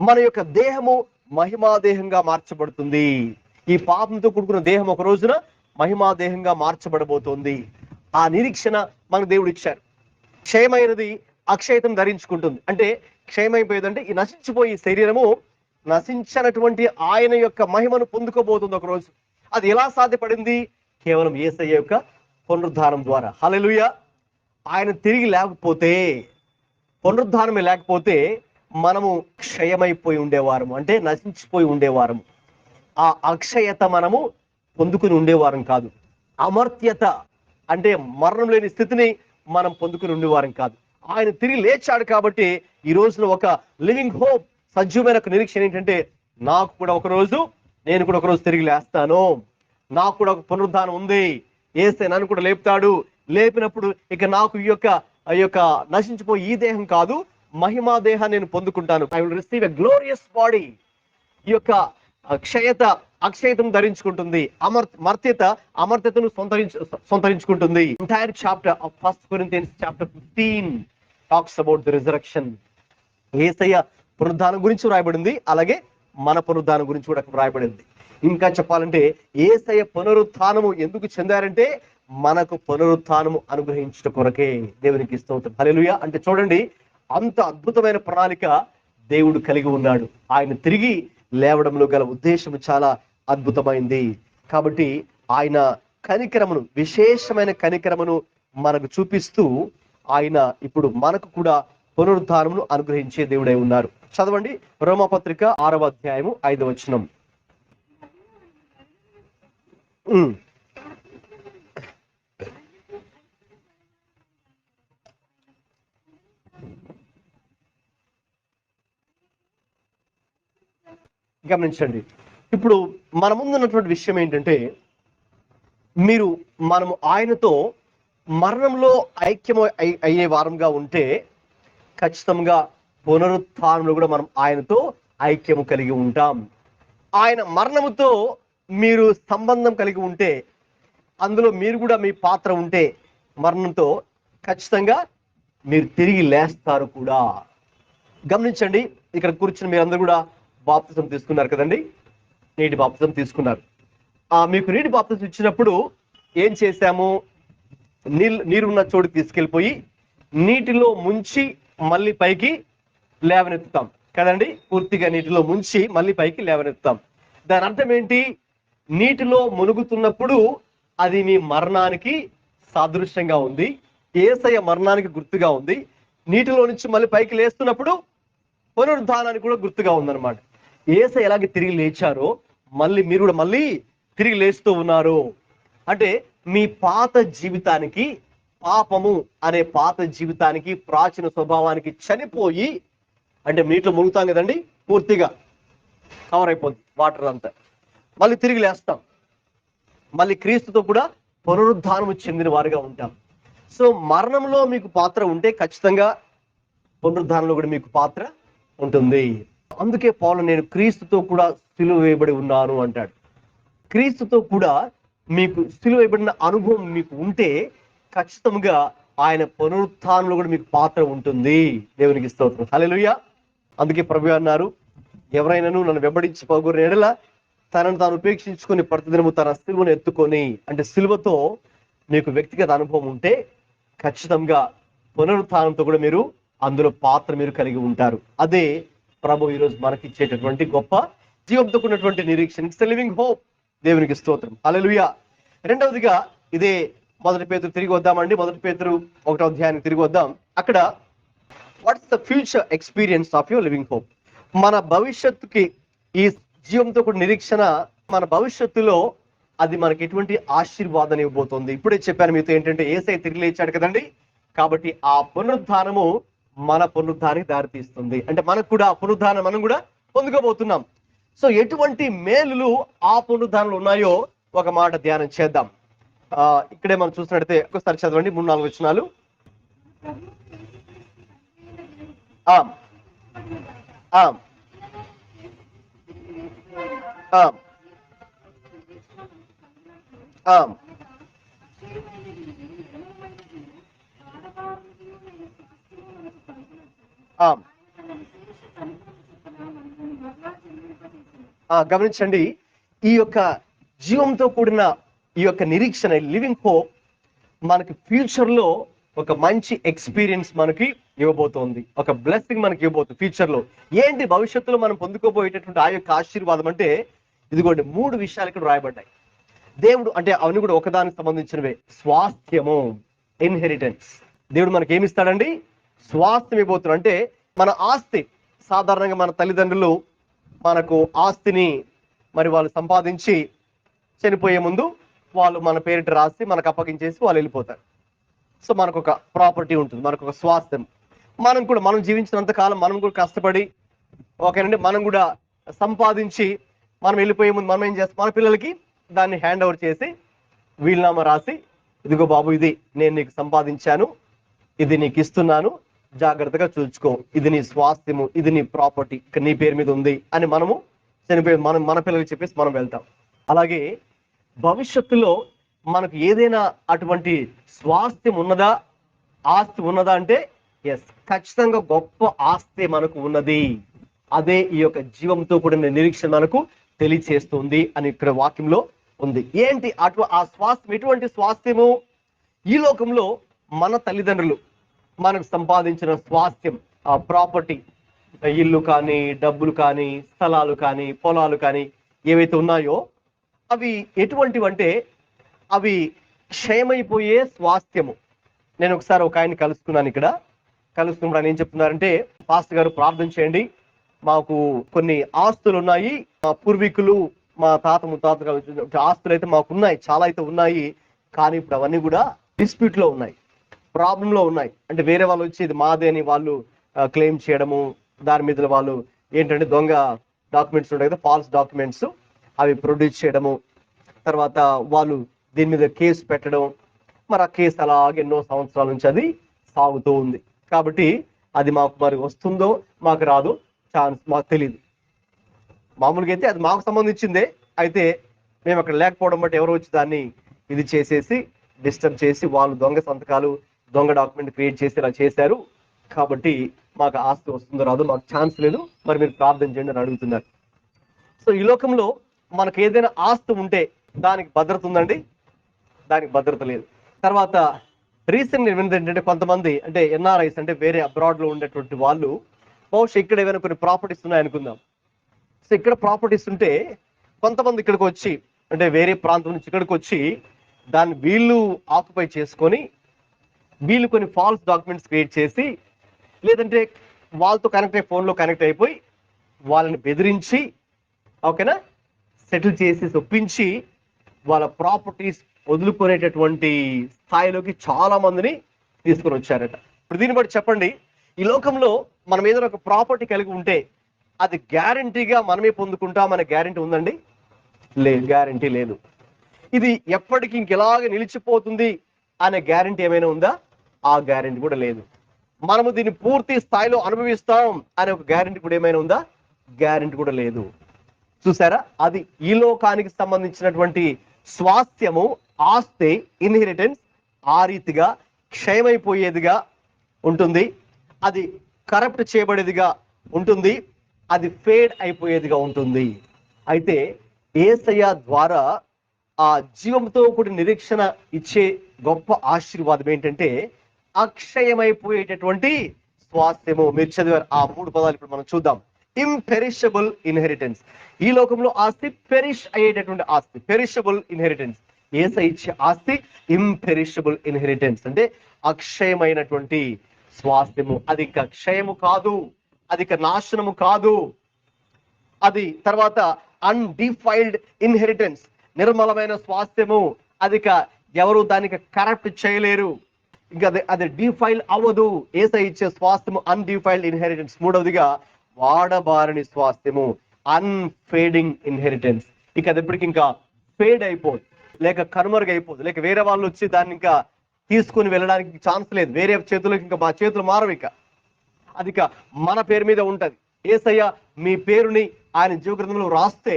మన యొక్క దేహము మహిమాదేహంగా మార్చబడుతుంది. ఈ పాపంతో కూడుకున్న దేహం ఒక రోజున మహిమాదేహంగా మార్చబడబోతోంది. ఆ నిరీక్షణ మనకు దేవుడు ఇచ్చారు. క్షయమైనది అక్షయతం ధరించుకుంటుంది. అంటే క్షయమైపోయేదంటే ఈ నశించిపోయి శరీరము నశించినటువంటి ఆయన యొక్క మహిమను పొందుకోబోతుంది ఒక రోజు. అది ఎలా సాధ్యపడింది? కేవలం యేసయ్య యొక్క పునరుద్ధానం ద్వారా. హల్లెలూయా. ఆయన తిరిగి లేకపోతే, పునరుద్ధానమే లేకపోతే మనము క్షయమైపోయి ఉండేవారము, అంటే నశించిపోయి ఉండేవారము. ఆ అక్షయత మనము పొందుకుని ఉండేవారం కాదు. అమర్త్యత అంటే మరణం లేని స్థితిని మనం పొందుకుని ఉండేవారం కాదు. ఆయన తిరిగి లేచాడు కాబట్టి ఈ రోజున ఒక లివింగ్ హోప్, సజీవమైన ఒక నిరీక్షణ ఏంటంటే నాకు కూడా ఒక రోజు, నేను కూడా ఒక రోజు తిరిగి లేస్తాను, నాకు కూడా ఒక పునరుద్ధానం ఉంది, యేసే నన్ను కూడా లేపుతాడు, లేపినప్పుడు ఇక నాకు ఈ యొక్క నశించిపోయి ఈ దేహం కాదు, మహిమా దేహాన్ని నేను పొందుకుంటాను. I will receive a glorious body. ఈ యొక్క క్షయత అక్షయతను ధరించుకుంటుంది, మర్త్యత అమర్త్యతను సొంతరించుకుంటుంది. Entire chapter of 1 Corinthians chapter 15 talks about the resurrection. యేసయ్య పునరుద్ధానం గురించి రాయబడింది, అలాగే మన పునరుద్ధానం గురించి కూడా రాయబడింది. ఇంకా చెప్పాలంటే యేసయ్య పునరుత్థానము ఎందుకు చెందారంటే మనకు పునరుత్థానము అనుగ్రహించడం కొరకే. దేవునికి స్తోత్రం, హల్లెలూయా. అంటే చూడండి, అంత అద్భుతమైన ప్రణాళిక దేవుడు కలిగి ఉన్నాడు. ఆయన తిరిగి లేవడంలో గల ఉద్దేశం చాలా అద్భుతమైంది. కాబట్టి ఆయన కనికరమును, విశేషమైన కనికరమును మనకు చూపిస్తూ ఆయన ఇప్పుడు మనకు కూడా పునరుద్ధానమును అనుగ్రహించే దేవుడై ఉన్నారు. చదవండి రోమాపత్రిక 6వ అధ్యాయము 5వ వచనం. గమనించండి, ఇప్పుడు మన ముందు ఉన్నటువంటి విషయం ఏంటంటే మనము ఆయనతో మరణంలో ఐక్యం అయ్యే వారంగా ఉంటే ఖచ్చితంగా పునరుత్థానంలో కూడా మనం ఆయనతో ఐక్యము కలిగి ఉంటాం. ఆయన మరణముతో మీరు సంబంధం కలిగి ఉంటే, అందులో మీరు కూడా మీ పాత్ర ఉంటే మరణంతో ఖచ్చితంగా మీరు తిరిగి లేస్తారు కూడా. గమనించండి, ఇక్కడ కూర్చుని మీరందరూ కూడా బాప్తిజం తీసుకున్నారు కదండి, నీటి బాప్తిజం తీసుకున్నారు. మీకు నీటి బాప్తిజం ఇచ్చినప్పుడు ఏం చేశాము? నీరున్న చోటు తీసుకెళ్ళిపోయి నీటిలో ముంచి మళ్ళీ పైకి లేవనెత్తుతాం కదండి. పూర్తిగా నీటిలో ముంచి మళ్ళీ పైకి లేవనెత్తుతాం. దాని అర్థం ఏంటి? నీటిలో మునుగుతున్నప్పుడు అది మీ మరణానికి సాదృశ్యంగా ఉంది, యేసయ్య మరణానికి గుర్తుగా ఉంది. నీటిలో నుంచి మళ్ళీ పైకి లేస్తున్నప్పుడు పునరుద్ధానానికి కూడా గుర్తుగా ఉందన్నమాట. యేసయ్య ఎలాగే తిరిగి లేచారో మళ్ళీ మీరు కూడా మళ్ళీ తిరిగి లేస్తూ ఉన్నారు. అంటే మీ పాత జీవితానికి, పాపము అనే పాత జీవితానికి, ప్రాచీన స్వభావానికి చనిపోయి, అంటే నీటిలో మునుగుతాం కదండి, పూర్తిగా కవర్ అయిపోద్ది వాటర్ అంతా, మళ్ళీ తిరిగి లేస్తాం, మళ్ళీ క్రీస్తుతో కూడా పునరుద్ధానము చెందిన వారుగా ఉంటాం. సో మరణంలో మీకు పాత్ర ఉంటే ఖచ్చితంగా పునరుద్ధానంలో కూడా మీకు పాత్ర ఉంటుంది. అందుకే పౌలు నేను క్రీస్తుతో కూడా సిలువ వేయబడి ఉన్నాను అంటాడు. క్రీస్తుతో కూడా మీకు సిలువ వేయబడిన అనుభవం మీకు ఉంటే ఖచ్చితంగా ఆయన పునరుత్థానంలో కూడా మీకు పాత్ర ఉంటుంది. దేవునికి స్తోత్రం, హల్లెలూయా. అందుకే ప్రభువు అన్నారు, ఎవరైనాను నన్ను వెంబడించి పోగొరిన ఎడల తనను తాను ఉపేక్షించుకొని ప్రతిదినము తన సిలువను ఎత్తుకొని, అంటే సిలువతో మీకు వ్యక్తిగత అనుభవం ఉంటే ఖచ్చితంగా పునరుత్థానంతో కూడా మీరు అందులో పాత్ర మీరు కలిగి ఉంటారు. అదే ప్రభు ఈరోజు మనకి ఇచ్చేటటువంటి గొప్ప జీవంతో కూడినటువంటి నిరీక్షణ, ఇట్స్ లివింగ్ హోప్. దేవునికి స్తోత్రం, హల్లెలూయా. రెండవదిగా ఇదే 1 పేతురు తిరిగి వద్దామండి. 1 పేతురు 1వ అధ్యాయానికి తిరిగి వద్దాం. అక్కడ what's the future experience of your living hope. మన భవిష్యత్తుకి ఈ జీవంతో కూడిన నిరీక్షణ, మన భవిష్యత్తులో అది మనకి ఎటువంటి ఆశీర్వాదాన్ని ఇవ్వబోతోంది. ఇప్పుడే చెప్పాను మీతో ఏంటంటే యేసయ్య తిరిగి లేచాడు కదండి, కాబట్టి ఆ పునరుద్ధానము మన పునరుద్ధానికి దారితీస్తుంది. అంటే మనకు కూడా పునరుద్ధానం మనం కూడా పొందుకోబోతున్నాం. సో ఎటువంటి మేలులు ఆ పునరుద్ధానంలో ఉన్నాయో ఒక మాట ధ్యానం చేద్దాం. ఇక్కడే మనం చూసినట్టయితే ఒకసారి చదవండి 3-4 వచనాలు. గమనించండి, ఈ యొక్క జీవంతో కూడిన ఈ యొక్క నిరీక్షణ, లివింగ్ హోప్ మనకి ఫ్యూచర్ లో ఒక మంచి ఎక్స్పీరియన్స్ మనకి ఇవ్వబోతోంది, ఒక బ్లెస్సింగ్ మనకి ఇవ్వబోతుంది ఫ్యూచర్ లో. ఏంటి భవిష్యత్తులో మనం పొందుకోబోయేటటువంటి ఆ యొక్క ఆశీర్వాదం అంటే ఇదిగోండి 3 విషయాలు ఇక్కడ రాయబడ్డాయి. దేవుడు అంటే అవన్నీ కూడా ఒకదానికి సంబంధించినవే. స్వాస్థ్యము, ఇన్హెరిటెన్స్. దేవుడు మనకి ఏమి ఇస్తాడండి? స్వాస్థ్యం ఇవ్వబోతున్నాడు. అంటే మన ఆస్తి, సాధారణంగా మన తల్లిదండ్రులు మనకు ఆస్తిని మరి వాళ్ళు సంపాదించి చనిపోయే ముందు వాళ్ళు మన పేరిట రాసి మనకు అప్పగించేసి వాళ్ళు వెళ్ళిపోతారు. సో మనకు ఒక ప్రాపర్టీ ఉంటుంది, మనకు ఒక స్వాస్థ్యం. మనం జీవించినంత కాలం మనం కూడా కష్టపడి ఓకేనండి, మనం కూడా సంపాదించి మనం వెళ్ళిపోయే ముందు మనం ఏం చేస్తాం, మన పిల్లలకి దాన్ని హ్యాండ్ ఓవర్ చేసి వీలునామా రాసి, ఇదిగో బాబు ఇది నేను నీకు సంపాదించాను, ఇది నీకు ఇస్తున్నాను, జాగ్రత్తగా చూసుకో, ఇది నీ స్వాస్థ్యము, ఇది నీ ప్రాపర్టీ, నీ పేరు మీద ఉంది అని మనము చనిపోయి మన పిల్లలకి చెప్పేసి మనం వెళ్తాం. అలాగే భవిష్యత్తులో మనకు ఏదైనా అటువంటి స్వాస్థ్యం ఉన్నదా, ఆస్తి ఉన్నదా అంటే ఎస్, ఖచ్చితంగా గొప్ప ఆస్తి మనకు ఉన్నది. అదే ఈ యొక్క జీవంతో కూడిన నిరీక్షణ మనకు తెలియచేస్తుంది అని ఇక్కడ వాక్యంలో ఉంది. ఏంటి ఆ స్వాస్థ్యం? ఎటువంటి స్వాస్థ్యము? ఈ లోకంలో మన తల్లిదండ్రులు మనకు సంపాదించిన స్వాస్థ్యం, ఆ ప్రాపర్టీ, ఇల్లు కానీ, డబ్బులు కానీ, స్థలాలు కానీ, పొలాలు కానీ ఏవైతే ఉన్నాయో అవి ఎటువంటివంటే అవి క్షయమైపోయే స్వాస్థ్యము. నేను ఒకసారి ఒక ఆయన కలుసుకున్నాను. కలుసుకున్నప్పుడు ఆయన ఏం చెప్తున్నారంటే, పాస్టర్ గారు ప్రార్థన చేయండి, మాకు కొన్ని ఆస్తులు ఉన్నాయి, మా పూర్వీకులు మా తాత ముత్తాత ఆస్తులు అయితే మాకు ఉన్నాయి, చాలా అయితే ఉన్నాయి, కానీ ఇప్పుడు అవన్నీ కూడా డిస్ప్యూట్ లో ఉన్నాయి, ప్రాబ్లం లో ఉన్నాయి. అంటే వేరే వాళ్ళు వచ్చి ఇది మాదే అని వాళ్ళు క్లెయిమ్ చేయడము, దాని మీద వాళ్ళు ఏంటంటే దొంగ డాక్యుమెంట్స్ ఉంటాయి కదా, ఫాల్స్ డాక్యుమెంట్స్, అవి ప్రొడ్యూస్ చేయడము, తర్వాత వాళ్ళు దీని మీద కేసు పెట్టడం. మరి ఆ కేసు అలాగే ఎన్నో సంవత్సరాల నుంచి అది సాగుతూ ఉంది. కాబట్టి అది మాకు మరి వస్తుందో మాకు రాదో ఛాన్స్ మాకు తెలియదు. మామూలుగా అయితే అది మాకు సంబంధించిందే, అయితే మేము అక్కడ లేకపోవడం బట్టి ఎవరో వచ్చి దాన్ని ఇది చేసేసి డిస్టర్బ్ చేసి వాళ్ళు దొంగ సంతకాలు, దొంగ డాక్యుమెంట్ క్రియేట్ చేసి ఇలా చేశారు, కాబట్టి మాకు ఆస్తి వస్తుందో రాదో మాకు ఛాన్స్ లేదు, మరి మీరు ప్రార్థన చేయండి అని అడుగుతున్నారు. సో ఈ లోకంలో మనకు ఏదైనా ఆస్తి ఉంటే దానికి భద్రత ఉందండి? దానికి భద్రత లేదు. తర్వాత రీసెంట్ ఏంటంటే కొంతమంది అంటే ఎన్ఆర్ఐస్ అంటే వేరే అబ్రాడ్ లో ఉండేటువంటి వాళ్ళు బహుశా ఇక్కడ ఏమైనా కొన్ని ప్రాపర్టీస్ ఉన్నాయనుకుందాం. సో ఇక్కడ ప్రాపర్టీస్ ఉంటే కొంతమంది ఇక్కడికి వచ్చి అంటే వేరే ప్రాంతం నుంచి ఇక్కడికి వచ్చి దాన్ని వీళ్ళు ఆక్యుపై చేసుకొని వీళ్ళు కొన్ని ఫాల్స్ డాక్యుమెంట్స్ క్రియేట్ చేసి, లేదంటే వాళ్ళతో ఫోన్లో కనెక్ట్ అయిపోయి వాళ్ళని బెదిరించి ఓకేనా సెటిల్ చేసి ఒప్పించి వాళ్ళ ప్రాపర్టీస్ వదులుకునేటటువంటి స్థాయిలోకి చాలా మందిని తీసుకొని వచ్చారట. ఇప్పుడు దీన్ని బట్టి చెప్పండి, ఈ లోకంలో మనం ఏదైనా ఒక ప్రాపర్టీ కలిగి ఉంటే అది గ్యారంటీగా మనమే పొందుకుంటామనే గ్యారంటీ ఉందండి? లేదు, గ్యారంటీ లేదు. ఇది ఎప్పటికీ ఇంకెలాగే నిలిచిపోతుంది అనే గ్యారంటీ ఏమైనా ఉందా? ఆ గ్యారంటీ కూడా లేదు. మనము దీన్ని పూర్తి స్థాయిలో అనుభవిస్తాం అనే ఒక గ్యారంటీ కూడా ఏమైనా ఉందా? గ్యారంటీ కూడా లేదు. చూసారా, అది ఈ లోకానికి సంబంధించినటువంటి స్వాస్థ్యము, ఆస్తి, ఇన్హెరిటెన్స్ ఆ రీతిగా క్షయమైపోయేదిగా ఉంటుంది, అది కరప్ట్ చేయబడేదిగా ఉంటుంది, అది ఫేడ్ అయిపోయేదిగా ఉంటుంది. అయితే యేసయ్య ద్వారా ఆ జీవంతో కూడిన నిరీక్షణ ఇచ్చే గొప్ప ఆశీర్వాదం ఏంటంటే అక్షయమైపోయేటటువంటి స్వాస్థ్యము. మీరు చదివారు ఆ 3 పదాలు, ఇప్పుడు మనం చూద్దాం. Imperishable inheritance. ఈ లోకంలో ఆస్తి పెరిష్ అయ్యేటటువంటి ఆస్తి, పెరిషబుల్ ఇన్హెరిటెన్స్. యేసయ్య ఇచ్చే ఆస్తి ఇంపెరిషబుల్ ఇన్హెరిటెన్స్, అంటే అక్షయమైనటువంటి స్వాస్థ్యము. అది ఇక క్షయము కాదు, అది ఇక నాశనము కాదు. అది తర్వాత అన్డిఫైల్డ్ ఇన్హెరిటెన్స్, నిర్మలమైన స్వాస్థ్యము. అది ఇక ఎవరు దానికి కరప్ట్ చేయలేరు, ఇంకా అది డిఫైల్ అవ్వదు. యేసయ్య ఇచ్చే స్వాస్థ్యము అన్డిఫైల్డ్ ఇన్హెరిటెన్స్. మూడవదిగా వాడబారని స్వాస్థ్యము, అన్ఫేడింగ్ ఇన్హెరిటెన్స్. ఇక అది ఎప్పటికి ఇంకా ఫేడ్ అయిపోదు, లేక కనుమరుగు అయిపోదు, లేక వేరే వాళ్ళు వచ్చి దాన్ని ఇంకా తీసుకుని వెళ్ళడానికి ఛాన్స్ లేదు. వేరే చేతులకు ఇంకా మా చేతులు మారవు. ఇక అది ఇక మన పేరు మీద ఉంటది. యేసయ్య మీ పేరుని ఆయన జీవగ్రంథంలో రాస్తే,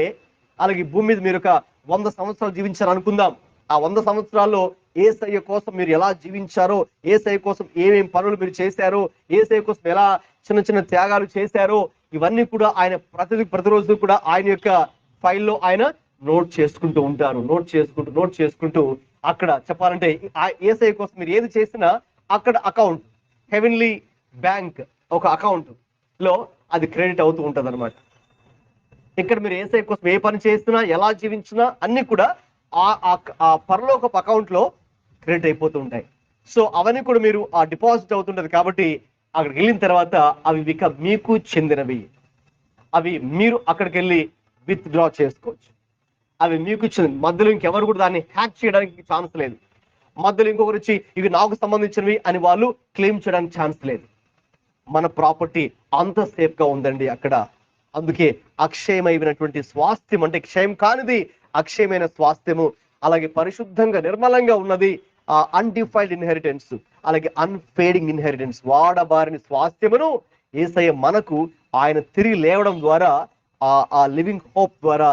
అలాగే భూమి మీద మీరు ఒక 100 సంవత్సరాలు జీవించారు అనుకుందాం. ఆ 100 సంవత్సరాల్లో యేసయ్య కోసం మీరు ఎలా జీవించారో, యేసయ్య కోసం ఏమేం పనులు మీరు చేశారో, యేసయ్య కోసం ఎలా చిన్న చిన్న త్యాగాలు చేశారో, ఇవన్నీ కూడా ఆయన ప్రతిరోజు కూడా ఆయన యొక్క ఫైల్లో ఆయన నోట్ చేసుకుంటూ ఉంటారు. నోట్ చేసుకుంటూ అక్కడ చెప్పాలంటే యేసయ్య కోసం మీరు ఏది చేసినా అక్కడ అకౌంట్, హెవెన్లీ బ్యాంక్ ఒక అకౌంట్ లో అది క్రెడిట్ అవుతూ ఉంటది అనమాట. ఇక్కడ మీరు యేసయ్య కోసం ఏ పని చేసినా, ఎలా జీవించినా అన్ని కూడా ఆ పరలోకపు అకౌంట్ లో క్రెడిట్ అయిపోతూ ఉంటాయి. సో అవన్నీ కూడా మీరు ఆ డిపాజిట్ అవుతుంటది. కాబట్టి అక్కడికి వెళ్ళిన తర్వాత అవి ఇక మీకు చెందినవి, అవి మీరు అక్కడికి వెళ్ళి విత్ డ్రా చేసుకోవచ్చు. అవి మీకు చెందిన, మధ్యలో ఇంకెవరు కూడా దాన్ని హ్యాక్ చేయడానికి ఛాన్స్ లేదు. మధ్యలో ఇంకొకరు వచ్చి ఇవి నాకు సంబంధించినవి అని వాళ్ళు క్లెయిమ్ చేయడానికి ఛాన్స్ లేదు. మన ప్రాపర్టీ అంత సేఫ్ గా ఉందండి అక్కడ. అందుకే అక్షయమైనటువంటి స్వాస్థ్యం, అంటే క్షయం కానిది అక్షయమైన స్వాస్థ్యము, అలాగే పరిశుద్ధంగా నిర్మలంగా ఉన్నది ఆ అన్డిఫైల్డ్ ఇన్హెరిటెన్స్, అలాగే అన్ఫేడింగ్ ఇన్హెరిటెన్స్, వాడబారిన స్వాస్థ్యమును యేసయ్య మనకు ఆయన తిరిగి లేవడం ద్వారా, ఆ లివింగ్ హోప్ ద్వారా,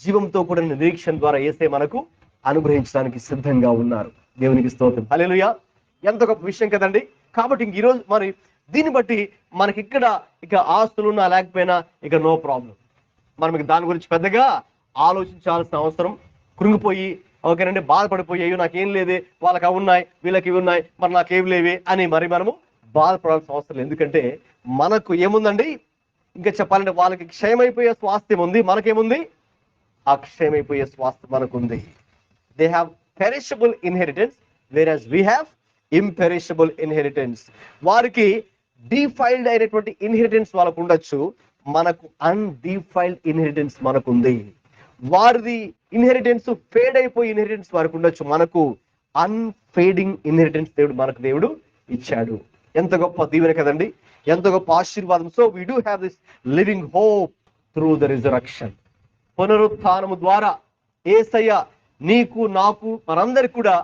జీవంతో కూడిన నిరీక్షణ ద్వారా యేసయ్య మనకు అనుగ్రహించడానికి సిద్ధంగా ఉన్నారు. దేవునికి స్తోత్రం, హల్లెలూయా. ఎంత గొప్ప విషయం కదండి. కాబట్టి ఇంక ఈరోజు మరి దీన్ని బట్టి మనకి ఇక్కడ ఇక ఆస్తులున్నా లేకపోయినా ఇక నో ప్రాబ్లం. మనం ఇక దాని గురించి పెద్దగా ఆలోచించాల్సిన అవసరం, కృంగిపోయి ఓకేనండి బాధపడిపోయి అయ్యో నాకేం లేదే, వాళ్ళకి అవి ఉన్నాయి వీళ్ళకి ఇవి ఉన్నాయి మరి నాకేం లేవే అని మరి మనము బాధపడాల్సిన అవసరం లేదు. ఎందుకంటే మనకు ఏముందండి, ఇంకా చెప్పాలంటే వాళ్ళకి క్షయమైపోయే స్వాస్థ్యం ఉంది, మనకేముంది అక్షయమైపోయే స్వాస్థ్యం మనకుంది. They have perishable inheritance whereas we have imperishable inheritance. వారికి డిఫైల్డ్ అయినటువంటి ఇన్హెరిటెన్స్ వాళ్ళకు ఉండొచ్చు, మనకు అన్డిఫైల్డ్ ఇన్హెరిటెన్స్ మనకుంది. వారిది ఇన్హెరిటెన్స్ ఫేడ్ అయిపోయి ఇన్హెరిటెన్స్ వారికి ఉండొచ్చు, మనకు అన్ఫేడింగ్ ఇన్హెరిటెన్స్ దేవుడు ఇచ్చాడు. ఎంత గొప్ప దీవెన కదండి, ఎంత గొప్ప ఆశీర్వాదం. So we do have this living hope through the resurrection. పునరుత్థానము ద్వారా యేసయ్య నీకు నాకు మనందరికి కూడా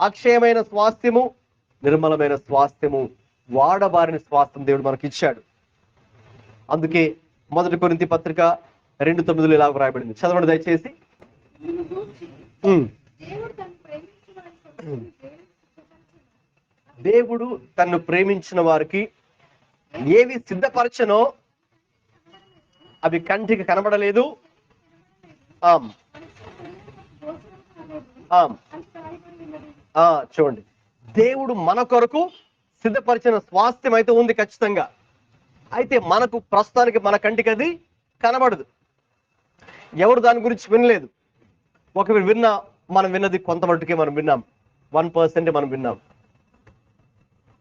అక్షయమైన స్వాస్థ్యము, నిర్మలమైన స్వాస్థ్యము, వాడబారిన స్వాస్థ్యం దేవుడు మనకి ఇచ్చాడు. అందుకే 1 కొరింథీ పత్రిక 2:9 ఇలా వ్రాయబడింది, చదవండి దయచేసి. దేవుడు తన్ను ప్రేమించిన వారికి ఏవి సిద్ధపరచనో అవి కంటికి కనబడలేదు, చూడండి దేవుడు మన కొరకు సిద్ధపరిచిన స్వాస్థ్యం అయితే ఉంది ఖచ్చితంగా. అయితే మనకు ప్రస్తుతానికి మన కంటికి అది కనబడదు, ఎవరు దాని గురించి వినలేదు. ఒకవేళ మనం విన్నది కొంత మట్టుకే మనం విన్నాం, 1% మనం విన్నాం.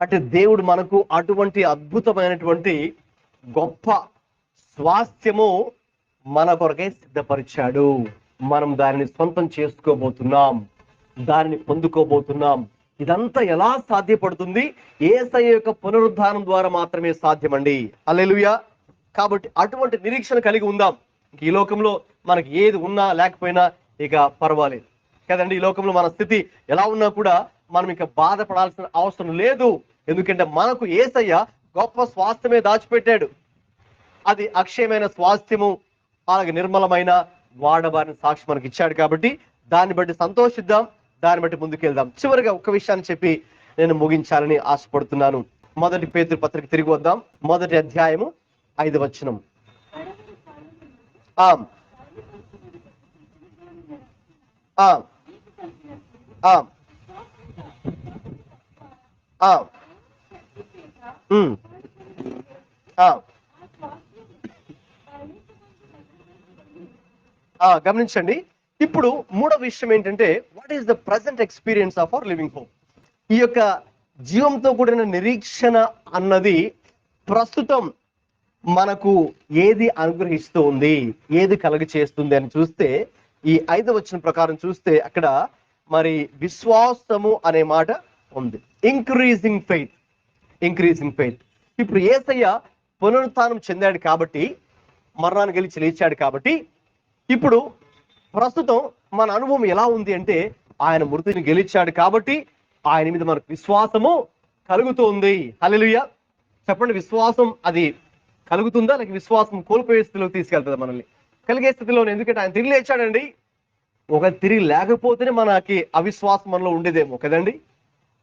అంటే దేవుడు మనకు అటువంటి అద్భుతమైనటువంటి గొప్ప స్వాస్థ్యము మన కొరకే సిద్ధపరిచాడు. మనం దానిని సొంతం చేసుకోబోతున్నాం, దానిని పొందుకోబోతున్నాం. ఇదంతా ఎలా సాధ్యపడుతుంది? యేసయ్య యొక్క పునరుద్ధానం ద్వారా మాత్రమే సాధ్యమండి. హల్లెలూయా. కాబట్టి అటువంటి నిరీక్షణ కలిగి ఉందాం. ఈ లోకంలో మనకి ఏది ఉన్నా లేకపోయినా ఇక పర్వాలేదు కదండి. ఈ లోకంలో మన స్థితి ఎలా ఉన్నా కూడా మనం ఇక బాధపడాల్సిన అవసరం లేదు. ఎందుకంటే మనకు యేసయ్య గొప్ప స్వాస్థ్యమే దాచిపెట్టాడు. అది అక్షయమైన స్వాస్థ్యము, అలాగే నిర్మలమైన వాడబారిన సాక్షి మనకి ఇచ్చాడు. కాబట్టి దాన్ని బట్టి సంతోషిద్దాం, దాన్ని బట్టి ముందుకెళ్దాం. చివరిగా ఒక విషయాన్ని చెప్పి నేను ముగించాలని ఆశపడుతున్నాను. 1 పేతురు పత్రిక తిరిగి వద్దాం. 1వ అధ్యాయము 5వ వచనం. గమనించండి. ఇప్పుడు మూడో విషయం ఏంటంటే, what is the present experience of our living hope. ఈ యొక్క జీవంతో కూడిన నిరీక్షణ అన్నది ప్రస్తుతం మనకు ఏది అనుగ్రహిస్తూ ఉంది, ఏది కలుగ చేస్తుంది అని చూస్తే, ఈ 5వ వచనం ప్రకారం చూస్తే అక్కడ మరి విశ్వాసము అనే మాట ఉంది. Increasing faith. ఇప్పుడు యేసయ్య పునరుత్థానం చెందాడు కాబట్టి, మరణాన్ని గెలిచి లేచాడు కాబట్టి, ఇప్పుడు ప్రస్తుతం మన అనుభవం ఎలా ఉంది అంటే, ఆయన మృతిని గెలిచాడు కాబట్టి ఆయన మీద మనకు విశ్వాసము కలుగుతుంది. హల్లెలూయా. చెప్పండి, విశ్వాసం అది కలుగుతుందా, లేక విశ్వాసం కోల్పోయే స్థితిలోకి తీసుకెళ్తుందా మనల్ని? కలిగే స్థితిలో. ఎందుకంటే ఆయన తిరిగి లేచాడండి. ఒక తిరిగి లేకపోతేనే మనకి అవిశ్వాసం మనలో ఉండేదేమో కదండి.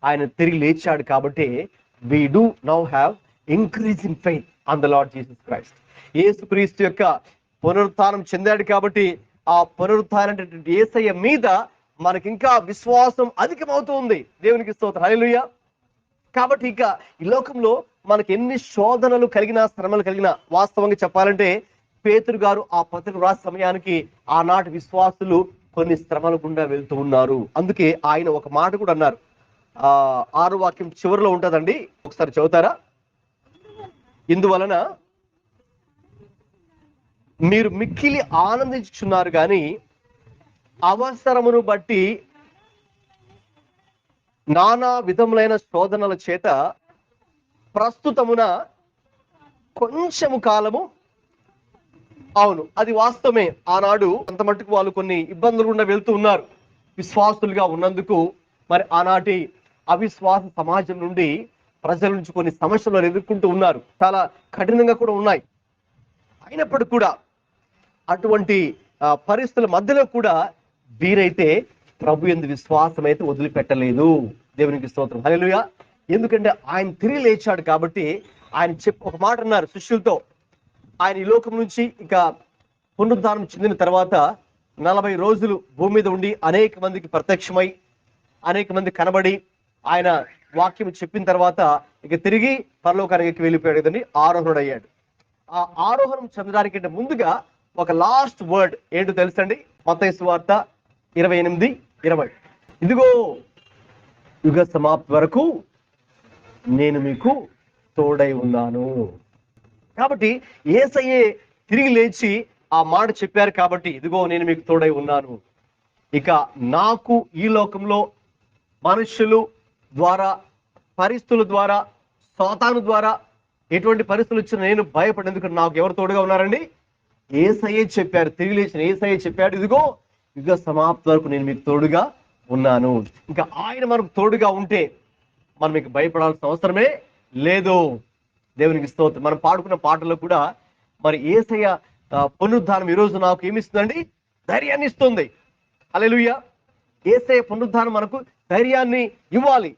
ఆయన తిరిగి లేచాడు కాబట్టి we do now have increasing faith on the Lord Jesus Christ. యేసుక్రీస్తు యొక్క పునరుత్థానం చెందాడు కాబట్టి ఆ పునరుత్థానం యేసయ్య మీద మనకి ఇంకా విశ్వాసం అధికమవుతూ ఉంది. దేవునికి స్తోత్రం, హల్లెలూయా. కాబట్టి ఇక ఈ లోకంలో మనకి ఎన్ని శోధనలు కలిగినా, శ్రమలు కలిగినా, వాస్తవంగా చెప్పాలంటే పేతురు గారు ఆ పత్రిక రాసే సమయానికి ఆనాటి విశ్వాసులు కొన్ని శ్రమల గుండా వెళ్తూ ఉన్నారు. అందుకే ఆయన ఒక మాట కూడా అన్నారు. 6వ వాక్యం చివరిలో ఉంటుందండి, ఒకసారి చదువుతారా? ఇందువలన మీరు మిక్కిలి ఆనందించుచున్నారు కానీ అవసరమును బట్టి నానా విధములైన శోధనల చేత ప్రస్తుతమున కొంచెము కాలము, అవును అది వాస్తవమే, ఆనాడు అంత మట్టుకు వాళ్ళు కొన్ని ఇబ్బందులు గుండా వెళ్తూ ఉన్నారు విశ్వాసులుగా ఉన్నందుకు. మరి ఆనాటి అవిశ్వాస సమాజం నుండి ప్రజల నుంచి కొన్ని సమస్యలు ఎదుర్కొంటూ ఉన్నారు, చాలా కఠినంగా కూడా ఉన్నాయి. అయినప్పటికీ కూడా అటువంటి పరిస్థితుల మధ్యలో కూడా వీరైతే ప్రభు యందు విశ్వాసం అయితే వదిలిపెట్టలేదు. దేవునికి స్తోత్రం, హల్లెలూయా. ఎందుకంటే ఆయన తిరిగి లేచాడు కాబట్టి. ఆయన ఒక మాట అన్నారు శిష్యులతో, ఆయన ఈ లోకం నుంచి ఇక పునరుద్ధానం చెందిన తర్వాత 40 రోజులు భూమి మీద ఉండి అనేక మందికి ప్రత్యక్షమై అనేక మంది కనబడి ఆయన వాక్యం చెప్పిన తర్వాత ఇక తిరిగి పరలోకానికి వెళ్ళిపోయాడు కదండి, ఆరోహణుడు అయ్యాడు. ఆ ఆరోహణం చెందడానికంటే ముందుగా ఒక లాస్ట్ వర్డ్ ఏంటో తెలుసండి, మత్తయి సువార్త 28:20. ఇదిగో యుగ సమాప్తి వరకు నేను మీకు తోడై ఉన్నాను. కాబట్టి యేసయ్యే తిరిగి లేచి ఆ మాట చెప్పారు కాబట్టి ఇదిగో నేను మీకు తోడై ఉన్నాను. ఇక నాకు ఈ లోకంలో మనుషులు ద్వారా, పరిస్థితుల ద్వారా, సాతాను ద్వారా ఎటువంటి పరిస్థితులు వచ్చినా నేను భయపడి, ఎందుకంటే నాకు ఎవరు తోడుగా ఉన్నారండి? యేసయ్యే చెప్పారు, తిరిగి లేచిన యేసయ్యే చెప్పాడు, ఇదిగో యుగ సమాప్తి వరకు నేను మీకు తోడుగా ఉన్నాను. ఇంకా ఆయన మనకు తోడుగా ఉంటే మనం మీకు భయపడాల్సిన అవసరమే లేదు. దేవునికి స్తోత్రం. మనం పాడుకున్న పాటల్లో కూడా మరి యేసయ్య పునరుద్ధానం ఈరోజు నాకు ఏమిస్తుందండి? ధైర్యాన్ని ఇస్తుంది. హల్లెలూయా. యేసయ్య పునరుద్ధానం మనకు ధైర్యాన్ని ఇవ్వాలి,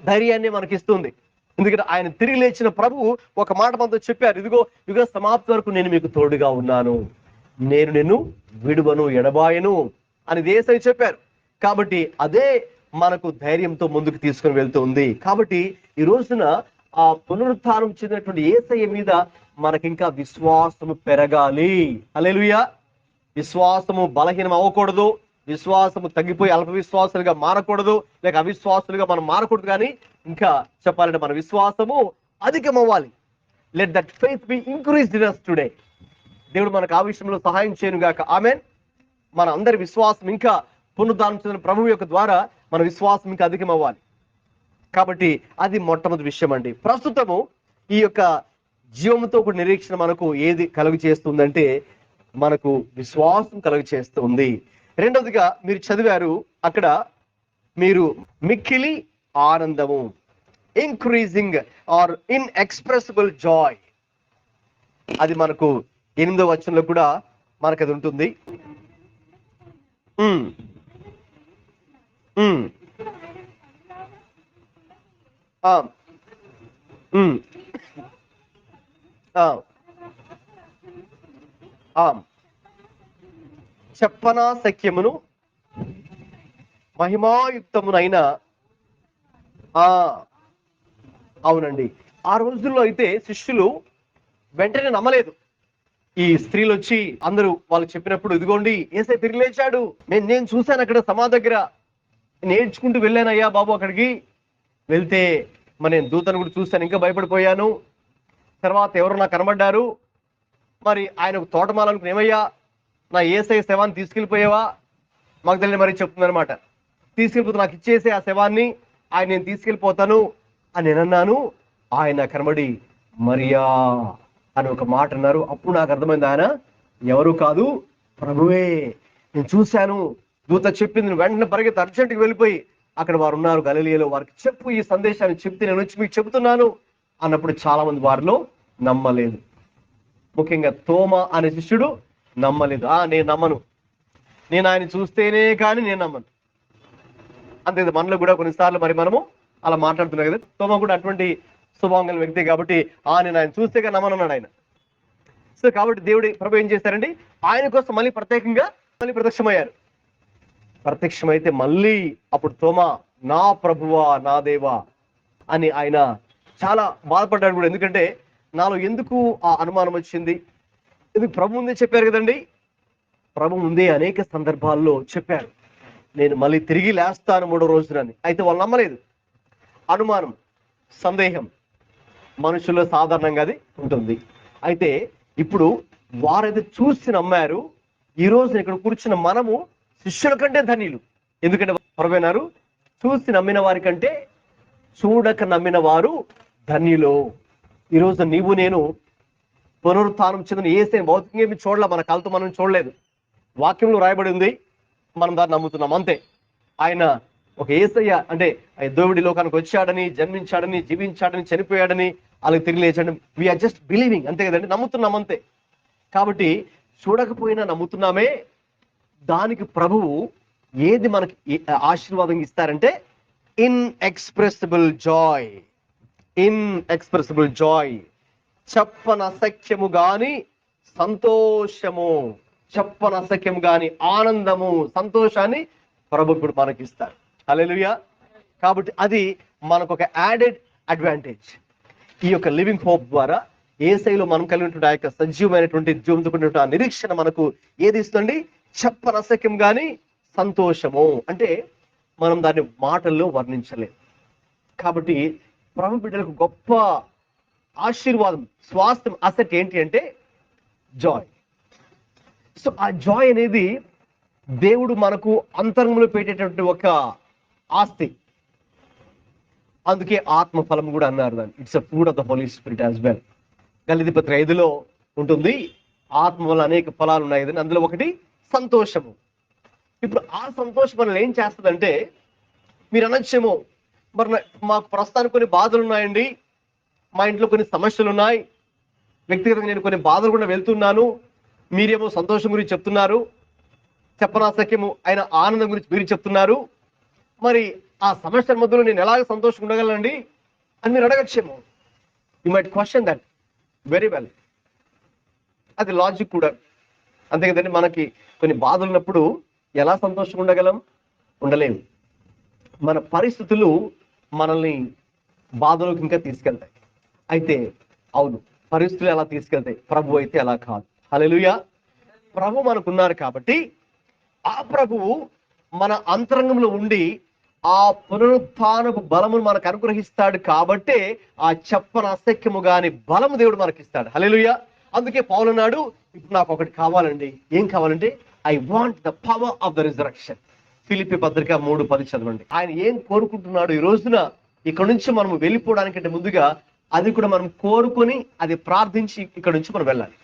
ధైర్యాన్ని మనకి ఇస్తుంది. ఎందుకంటే ఆయన తిరిగి లేచిన ప్రభువు ఒక మాట మనతో చెప్పారు, ఇదిగో యుగ సమాప్తి వరకు నేను మీకు తోడుగా ఉన్నాను, నేను నిన్ను విడువను ఎడబాయను అని యేసయ్య చెప్పారు. కాబట్టి అదే మనకు ధైర్యంతో ముందుకు తీసుకుని వెళ్తుంది. కాబట్టి ఈ రోజున ఆ పునరుత్థానం చెందినటువంటి యేసయ్య మీద మనకింకా విశ్వాసము పెరగాలి. హల్లెలూయా. విశ్వాసము బలహీనం అవ్వకూడదు, విశ్వాసము తగ్గిపోయి అల్ప విశ్వాసులుగా మారకూడదు, లేక అవిశ్వాసులుగా మనం మారకూడదు. కానీ ఇంకా చెప్పాలంటే మన విశ్వాసము అధికం అవ్వాలి. Let that faith be increased in us today. దేవుడు మనకు ఆ విషయంలో సహాయం చేయను గాక. ఆమేన్. మన అందరి విశ్వాసం ఇంకా పునరుద్ధానం చెందిన ప్రభువు యొక్క ద్వారా మన విశ్వాసం ఇంకా అధికం అవ్వాలి. కాబట్టి అది మొట్టమొదటి విషయం అండి. ప్రస్తుతము ఈ యొక్క జీవంతో కూడిన నిరీక్షణ మనకు ఏది కలుగు చేస్తుందంటే మనకు విశ్వాసం కలుగు చేస్తుంది. రెండవదిగా మీరు చదివారు అక్కడ, మీరు మిక్కిలి ఆనందము, ఇంక్రీజింగ్ ఆర్ ఇన్ఎక్స్ప్రెసిబుల్ జాయ్, అది మనకు 8వ వచనంలో కూడా మనకు అది ఉంటుంది. చెప్పనా శక్యమును మహిమాయుక్తమునైన, అవునండి. ఆ రోజుల్లో అయితే శిష్యులు వెంటనే నమ్మలేదు. ఈ స్త్రీలు వచ్చి అందరూ వాళ్ళు చెప్పినప్పుడు, ఇదిగోండి యేసయ్య తిరిగి లేచాడు, నేను చూశాను అక్కడ సమాధి దగ్గర, నేర్చుకుంటూ వెళ్ళానయ్యా బాబు. అక్కడికి వెళ్తే మరి నేను దూతను కూడా చూశాను, ఇంకా భయపడిపోయాను. తర్వాత ఎవరు నాకు కనబడ్డారు, మరి ఆయన తోటమాలకు ఏమయ్యా నా యేసయ్య శవాన్ని తీసుకెళ్ళిపోయావా? మాకు తెలియని మరి చెప్తుందనమాట. తీసుకెళ్ళిపోతే నాకు ఇచ్చేసే ఆ శవాన్ని, ఆయన నేను తీసుకెళ్ళిపోతాను అని నేను అన్నాను. ఆయన కనబడి మరియా అని ఒక మాట అన్నారు. అప్పుడు నాకు అర్థమైంది ఆయన ఎవరు కాదు, ప్రభువే. నేను చూశాను, దూత చెప్పింది, వెంటనే పరిగెత్తి అర్జెంట్కి వెళ్ళిపోయి అక్కడ వారు ఉన్నారు గలిలయలో, వారికి చెప్పు, ఈ సందేశాన్ని చెప్తే నేను వచ్చి మీకు చెబుతున్నాను అన్నప్పుడు చాలా మంది వారిలో నమ్మలేదు. ముఖ్యంగా తోమా అనే శిష్యుడు నమ్మలేదు. నేను నమ్మను, నేను ఆయన చూస్తేనే కానీ నేను నమ్మను. అంతే, మనలో కూడా కొన్నిసార్లు మరి మనము అలా మాట్లాడుతున్నాం కదా. తోమా కూడా అటువంటి స్వభావం వ్యక్తి కాబట్టి నేను ఆయన చూస్తే కానీ నమ్మనన్నాడు ఆయన. సో కాబట్టి దేవుడి ప్రభు ఏం చేశారండి, ఆయన కోసం మళ్ళీ ప్రత్యేకంగా ప్రత్యక్షమయ్యారు. ప్రత్యక్షమైతే మళ్ళీ అప్పుడు తోమా నా ప్రభువా నా దేవా అని ఆయన చాలా బాధపడ్డాడు కూడా. ఎందుకంటే నాలో ఎందుకు ఆ అనుమానం వచ్చింది, ఎందుకు ప్రభు ముందే చెప్పారు కదండి, ప్రభు ముందే అనేక సందర్భాల్లో చెప్పారు నేను మళ్ళీ తిరిగి లేస్తాను 3వ రోజునని. అయితే వాళ్ళు నమ్మలేదు. అనుమానం, సందేహం మనుషుల్లో సాధారణంగా అది ఉంటుంది. అయితే ఇప్పుడు వారైతే చూసి నమ్మారు. ఈ రోజు ఇక్కడ కూర్చున్న మనము శిష్యుల కంటే ధన్యులు. ఎందుకంటే ప్రభువైనారు చూసి నమ్మిన వారి కంటే చూడక నమ్మిన వారు ధన్యులు. ఈరోజు నీవు నేను పునరుత్థానం చెందిన యేసుని భౌతికంగా ఏమి చూడలే, మన కళ్ళతో మనం చూడలేదు. వాక్యంలో రాయబడి ఉంది, మనం దాన్ని నమ్ముతున్నాం అంతే. ఆయన ఒక యేసయ్య అంటే దేవుడి లోకానికి వచ్చాడని, జన్మించాడని, జీవించాడని, చనిపోయాడని, అలాగే తిరిగి లేచాడని వీఆర్ జస్ట్ బిలీవింగ్, అంతే కదండి, నమ్ముతున్నాం అంతే. కాబట్టి చూడకపోయినా నమ్ముతున్నామే. దానికి ప్రభువు ఏది మనకి ఆశీర్వాదం ఇస్తారంటే ఇన్ఎక్స్ప్రెసిబుల్ జాయ్. ఇన్ఎక్స్ప్రెసిబుల్ జాయ్, చెప్పనసఖ్యము గాని సంతోషము, చెప్పనసఖ్యము గాని ఆనందము, సంతోషాన్ని ప్రభు ఇప్పుడు మనకి ఇస్తారు. హల్లెలూయా. కాబట్టి అది మనకు ఒక యాడెడ్ అడ్వాంటేజ్. ఈ యొక్క లివింగ్ హోప్ ద్వారా యేసయ్యలో మనం కలిగినటువంటి ఆ యొక్క సజీవమైనటువంటి జీవంతో కూడినటువంటి ఆ నిరీక్షణ మనకు ఏది ఇస్తుంది? చెప్పనసఖ్యం గాని సంతోషము. అంటే మనం దాన్ని మాటల్లో వర్ణించలేం. కాబట్టి ప్రభు బిడ్డలకు గొప్ప ఆశీర్వాదం, స్వాస్థ్యం, అసెట్ ఏంటి అంటే జాయ్. సో ఆ జాయ్ అనేది దేవుడు మనకు అంతరంగంలో పెట్టేటటువంటి ఒక ఆస్తి. అందుకే ఆత్మ ఫలం కూడా అన్నారు దాన్ని. It's a fruit of the Holy Spirit as well. గలతీ పత్రిక 5లో ఉంటుంది, ఆత్మ వల్ల అనేక ఫలాలు ఉన్నాయి కదండి, అందులో ఒకటి సంతోషము. ఇప్పుడు ఆ సంతోషం మనల్ని ఏం చేస్తుందంటే, మీరు అనొచ్చేమో, మరి మాకు ప్రస్తుతానికి కొన్ని బాధలు ఉన్నాయండి, మా ఇంట్లో కొన్ని సమస్యలు ఉన్నాయి, వ్యక్తిగతంగా నేను కొన్ని బాధలు కూడా వెళ్తున్నాను, మీరేమో సంతోషం గురించి చెప్తున్నారు, చెప్పనాసక్యము అయిన ఆనందం గురించి మీరు చెప్తున్నారు, మరి ఆ సమస్యల మధ్యలో నేను ఎలాగ సంతోషంగా ఉండగలనండి అని మీరు అడగచ్చేమో. You might question that very well. అది లాజిక్ కూడా అంతే కదండి. మనకి కొన్ని బాధలు ఉన్నప్పుడు ఎలా సంతోషంగా ఉండగలం? ఉండలేము. మన పరిస్థితులు మనల్ని బాధలోకి ఇంకా తీసుకెళ్తాయి. అయితే అవును, పరిస్థితులు ఎలా తీసుకెళ్తాయి, ప్రభు అయితే అలా కాదు. హల్లెలూయా. ప్రభు మనకున్నారు కాబట్టి ఆ ప్రభువు మన అంతరంగంలో ఉండి ఆ పునరుత్థానపు బలమును మనకు అనుగ్రహిస్తాడు. కాబట్టే ఆ చెప్పన అసఖ్యము గాని బలము దేవుడు మనకిస్తాడు. హల్లెలూయా. అందుకే పౌలు అన్నాడు, ఇప్పుడు నాకు ఒకటి కావాలండి. ఏం కావాలంటే I want the power of the resurrection. Philippi పత్రిక 3:10 చదవండి. ఆయన ఏం కోరుకుంటున్నాడు? ఈ రోజున ఇక్కడ నుంచి మనం వెళ్ళిపోవడానికంటే ముందుగా అది కూడా మనం కోరుకొని అది ప్రార్థించి ఇక్కడ నుంచి మనం వెళ్ళాలి.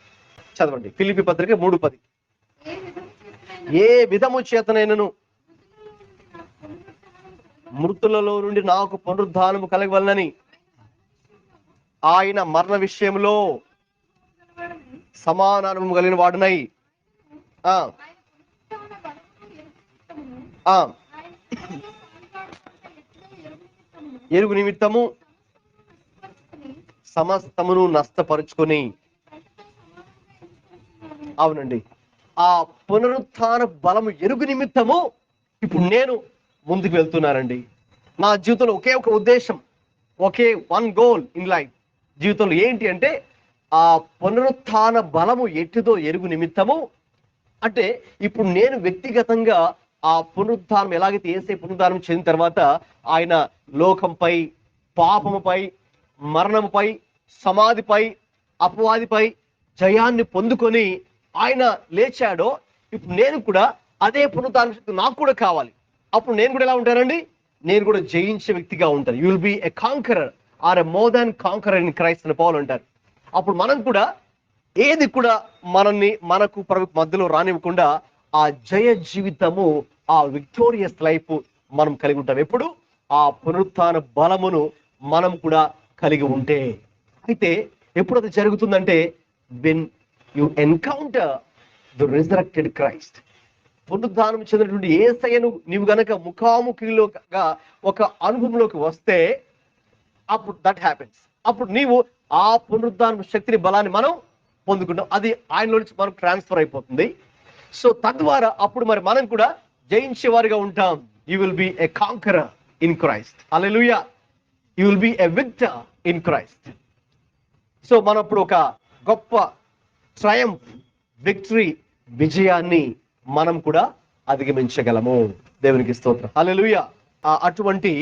చదవండి ఫిలిప్పీ పత్రిక 3:10. ఏ విధము చేతనైనను మృతులలో నుండి నాకు పునరుద్ధానము కలగవలనని ఆయన మరణ విషయంలో సమానానుభవం కలిగిన వాడునై ఎరుగు నిమిత్తము సమస్తమును నష్టపరుచుకొని. అవునండి, ఆ పునరుత్థాన బలము ఎరుగు నిమిత్తము ఇప్పుడు నేను ముందుకు వెళ్తున్నానండి. నా జీవితంలో ఒకే ఒక ఉద్దేశం, ఒకే వన్ గోల్ ఇన్ లైఫ్. జీవితంలో ఏంటి అంటే ఆ పునరుత్థాన బలము ఎట్టిదో ఎరుగు నిమిత్తము. అంటే ఇప్పుడు నేను వ్యక్తిగతంగా ఆ పునరుత్థానం ఎలాగైతే యేసే పునరుద్ధానం చెందిన తర్వాత ఆయన లోకంపై, పాపముపై, మరణముపై, సమాధిపై, అపవాదిపై జయాన్ని పొందుకొని ఆయన లేచాడో, ఇప్పుడు నేను కూడా అదే పునరుత్థాన శక్తి నాకు కూడా కావాలి. అప్పుడు నేను కూడా ఎలా ఉంటానండి? నేను కూడా జయించే వ్యక్తిగా ఉంటాను. You will be a conqueror or a more than conqueror in Christ అని పౌలు అంటారు. అప్పుడు మనం కూడా ఏది కూడా మనకు ప్రభు మధ్యలో రానివ్వకుండా ఆ జయ జీవితము, ఆ విక్టోరియస్ లైఫ్ మనం కలిగి ఉంటాం. ఎప్పుడు? ఆ పునరుత్థాన బలమును మనం కూడా కలిగి ఉంటే. అయితే ఎప్పుడు అది జరుగుతుందంటే when you encounter the resurrected Christ. పునరుద్ధానం చెందినటువంటి యేసయ్యను నీవు గనక ముఖాముఖిలోగా ఒక అనుభవంలోకి వస్తే అప్పుడు దట్ హ్యాపెన్స్. అప్పుడు నీవు ఆ పునరుద్ధాన శక్తిని, బలాన్ని మనం పొందుకుంటాం. అది ఆయనలో నుంచి మనకు ట్రాన్స్ఫర్ అయిపోతుంది. సో తద్వారా అప్పుడు మరి మనం కూడా జయించే వారిగా ఉంటాం. You will be a conqueror in Christ. Hallelujah. You will be a victor in Christ. So మనం ఇప్పుడు ఒక గొప్ప ట్రయంఫ్, విక్టరీ, విజయాన్ని మనం కూడా అధిగమించగలము. దేవునికి స్తోత్రం. హల్లెలూయా. అటువంటి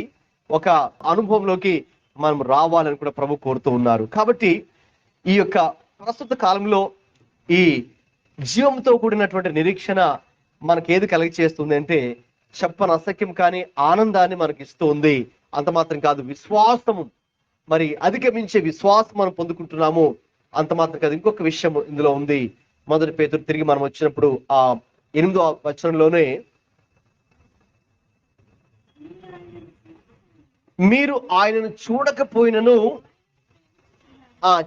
ఒక అనుభవంలోకి మనం రావాలని కూడా ప్రభు కోరుతూ ఉన్నారు. కాబట్టి ఈ యొక్క ప్రస్తుత కాలంలో ఈ జీవంతో కూడినటువంటి నిరీక్షణ మనకి ఏది కలిగి చేస్తుంది అంటే చెప్పని అసఖ్యం కానీ ఆనందాన్ని మనకి ఇస్తూ ఉంది. అంత మాత్రం కాదు, విశ్వాసము మరి అధిగమించే విశ్వాసం మనం పొందుకుంటున్నాము. అంత మాత్రం కాదు, ఇంకొక విషయం ఇందులో ఉంది. మొదటి పేతురు తిరిగి మనం వచ్చినప్పుడు ఆ 8వ వచనంలోనే, మీరు ఆయనను చూడకపోయినను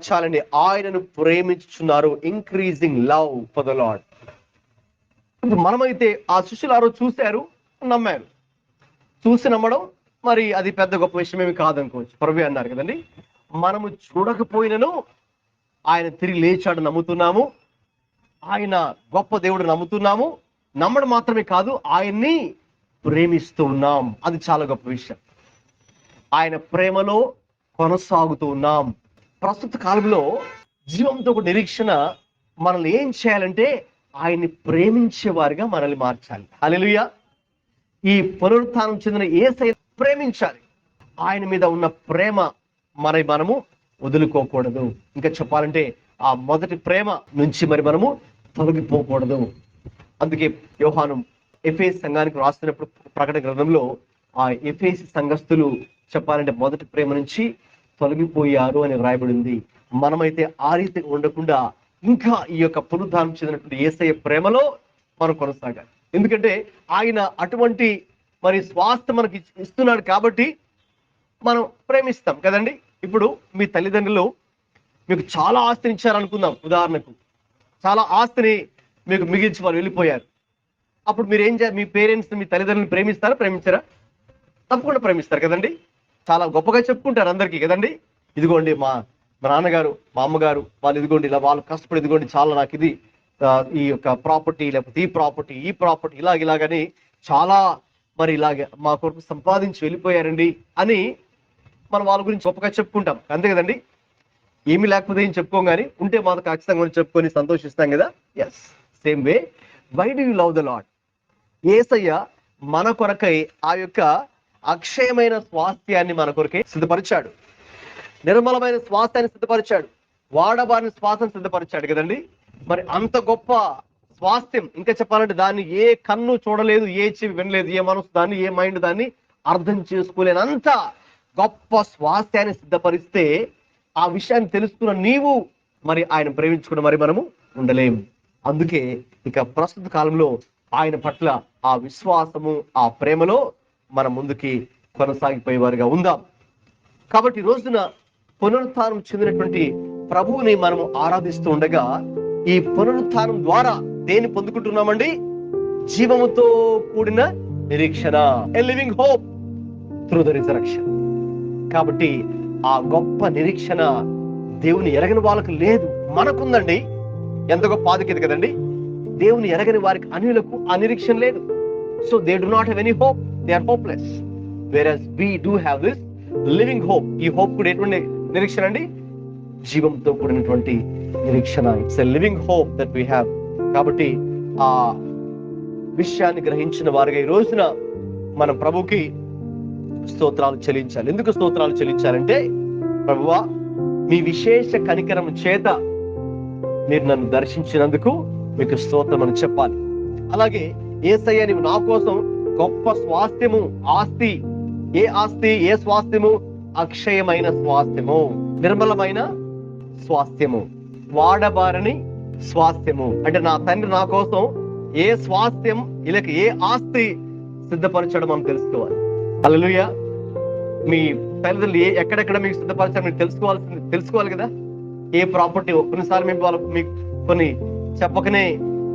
చాలండి, ఆయనను ప్రేమించుచున్నారు. Increasing love for the Lord. ఇప్పుడు మనమైతే ఆ శిష్యులు ఆ రోజు చూశారు, నమ్మారు. చూసి నమ్మడం మరి అది పెద్ద గొప్ప విషయం ఏమి కాదనుకోవచ్చు. ప్రభువే అన్నారు కదండి, మనము చూడకపోయినను ఆయన తిరిగి లేచాడు నమ్ముతున్నాము. ఆయన గొప్ప దేవుడు నమ్ముతున్నాము. నమ్మడం మాత్రమే కాదు, ఆయన్ని ప్రేమిస్తూ ఉన్నాం. అది చాలా గొప్ప విషయం. ఆయన ప్రేమలో కొనసాగుతూ ఉన్నాం. ప్రస్తుత కాలంలో జీవంతో ఒక నిరీక్షణ మనల్ని ఏం చేయాలంటే ఆయన్ని ప్రేమించే వారిగా మనల్ని మార్చాలి. హల్లెలూయా. ఈ పునరుత్థానం చెందిన యేసయ్య ప్రేమించాలి. ఆయన మీద ఉన్న ప్రేమ మనము వదులుకోకూడదు. ఇంకా చెప్పాలంటే ఆ మొదటి ప్రేమ నుంచి మనము తొలగిపోకూడదు. అందుకే యోహాను ఎఫెసు సంఘానికి రాస్తున్నప్పుడు ప్రకటన గ్రంథంలో ఆ ఎఫెసు సంఘస్థులు చెప్పాలంటే మొదటి ప్రేమ నుంచి తొలగిపోయారు అని వ్రాయబడింది. మనమైతే ఆ రీతి ఉండకుండా ఇంకా ఈ యొక్క పునరుద్ధానం చెందినటువంటి యేసయ్య ప్రేమలో మనం కొనసాగాలి. ఎందుకంటే ఆయన అటువంటి మరి స్వాస్థ్యం మనకి ఇస్తున్నాడు కాబట్టి మనం ప్రేమిస్తాం కదండి. ఇప్పుడు మీ తల్లిదండ్రులు మీకు చాలా ఆస్తిని ఇచ్చారనుకుందాం. ఉదాహరణకు చాలా ఆస్తిని మీకు మిగిల్చి వాళ్ళు వెళ్ళిపోయారు. అప్పుడు మీరు ఏం చేయాలి? మీ పేరెంట్స్, మీ తల్లిదండ్రులను ప్రేమిస్తారా? తప్పకుండా ప్రేమిస్తారు కదండి. చాలా గొప్పగా చెప్పుకుంటారు అందరికీ కదండి. ఇదిగోండి మా నాన్నగారు, మా అమ్మగారు, వాళ్ళు ఇదిగోండి ఇలా వాళ్ళు కష్టపడి ఇదిగోండి చాలా నాకు ఇది ఈ యొక్క ప్రాపర్టీ, లేకపోతే ఈ ప్రాపర్టీ ఇలాగని చాలా మరి ఇలాగే మా కొరకు సంపాదించి వెళ్ళిపోయారండి అని మనం వాళ్ళ గురించి గొప్పగా చెప్పుకుంటాం. అంతే కదండి. ఏమి లేకపోతే ఏం చెప్పుకోం, కానీ ఉంటే మాకు ఖచ్చితంగా చెప్పుకొని సంతోషిస్తాం కదా. Yes, same way why do you love the Lord? యేసయ్య మన కొరకై ఆ యొక్క అక్షయమైన స్వాస్థ్యాన్ని మన కొరకై సిద్ధపరిచాడు. నిర్మలమైన స్వాస్థ్యాన్ని సిద్ధపరిచాడు. వాడబారిన శ్వాసను సిద్ధపరిచాడు కదండి. మరి అంత గొప్ప స్వాస్థ్యం, ఇంకా చెప్పాలంటే దాన్ని ఏ కన్ను చూడలేదు, ఏ చెవి వినలేదు, ఏ మనసు దాన్ని, ఏ మైండ్ దాన్ని అర్థం చేసుకోలేనంత గొప్ప స్వాస్థ్యాన్ని సిద్ధపరిస్తే ఆ విషయాన్ని తెలుసుకున్న నీవు మరి ఆయన ప్రేమించుకున్న మరి మనము ఉండలేము. అందుకే ఇక ప్రస్తుత కాలంలో ఆయన పట్ల ఆ విశ్వాసము, ఆ ప్రేమలో మనం ముందుకి కొనసాగిపోయేవారుగా ఉందాం. కాబట్టి ఈ రోజున పునరుత్థానం చెందినటువంటి ప్రభువుని మనము ఆరాధిస్తూ ఉండగా ఈ పునరుత్థానం ద్వారా దేన్ని పొందుకుంటున్నామండి? జీవముతో కూడిన నిరీక్షణ, ఎ living hope through the resurrection. కాబట్టి ఆ గొప్ప నిరీక్షణ దేవుని ఎరగని వాళ్ళకు లేదు, మనకుందండి. ఎంత గొప్ప ఆధిక్యత కదండి. దేవుని ఎరగని వారికి, అన్యులకు ఆ నిరీక్షణ లేదు. So they do not have any hope, they are hopeless. Whereas we do have this living hope. ఈ హోప్ కూడా ఎటువంటి నిరీక్షణ అండి? జీవంతో కూడినటువంటి నిరీక్షణ. It's a living hope that we have. కాబట్టి ఆ విషయాన్ని గ్రహించిన వారుగా ఈ రోజున మనం ప్రభుకి స్తోత్రాలు చెల్లించాలి. ఎందుకు స్తోత్రాలు చెల్లించాలంటే, ప్రభువా మీ విశేష కనికరం చేత మీరు నన్ను దర్శించినందుకు మీకు స్తోత్రం అని చెప్పాలి. అలాగే యేసయ్య నీవు నా కోసం గొప్ప స్వాస్థ్యము, ఆస్తి. ఏ ఆస్తి, ఏ స్వాస్థ్యము? అక్షయమైన స్వాస్థ్యము, నిర్మలమైన స్వాస్థ్యము, వాడబారని స్వాస్థ్యము. అంటే నా తండ్రి నా కోసం ఏ స్వాస్థ్యం, ఇలా ఏ ఆస్తి సిద్ధపరచడం మనం తెలుసుకోవాలి. హల్లెలూయా. మీ తల్లిదండ్రులు ఎక్కడెక్కడ మీకు సిద్ధపరచారు మీరు తెలుసుకోవాలి కదా. ఏ ప్రాపర్టీ, కొన్నిసార్లు మేము మీకు కొన్ని చెప్పకనే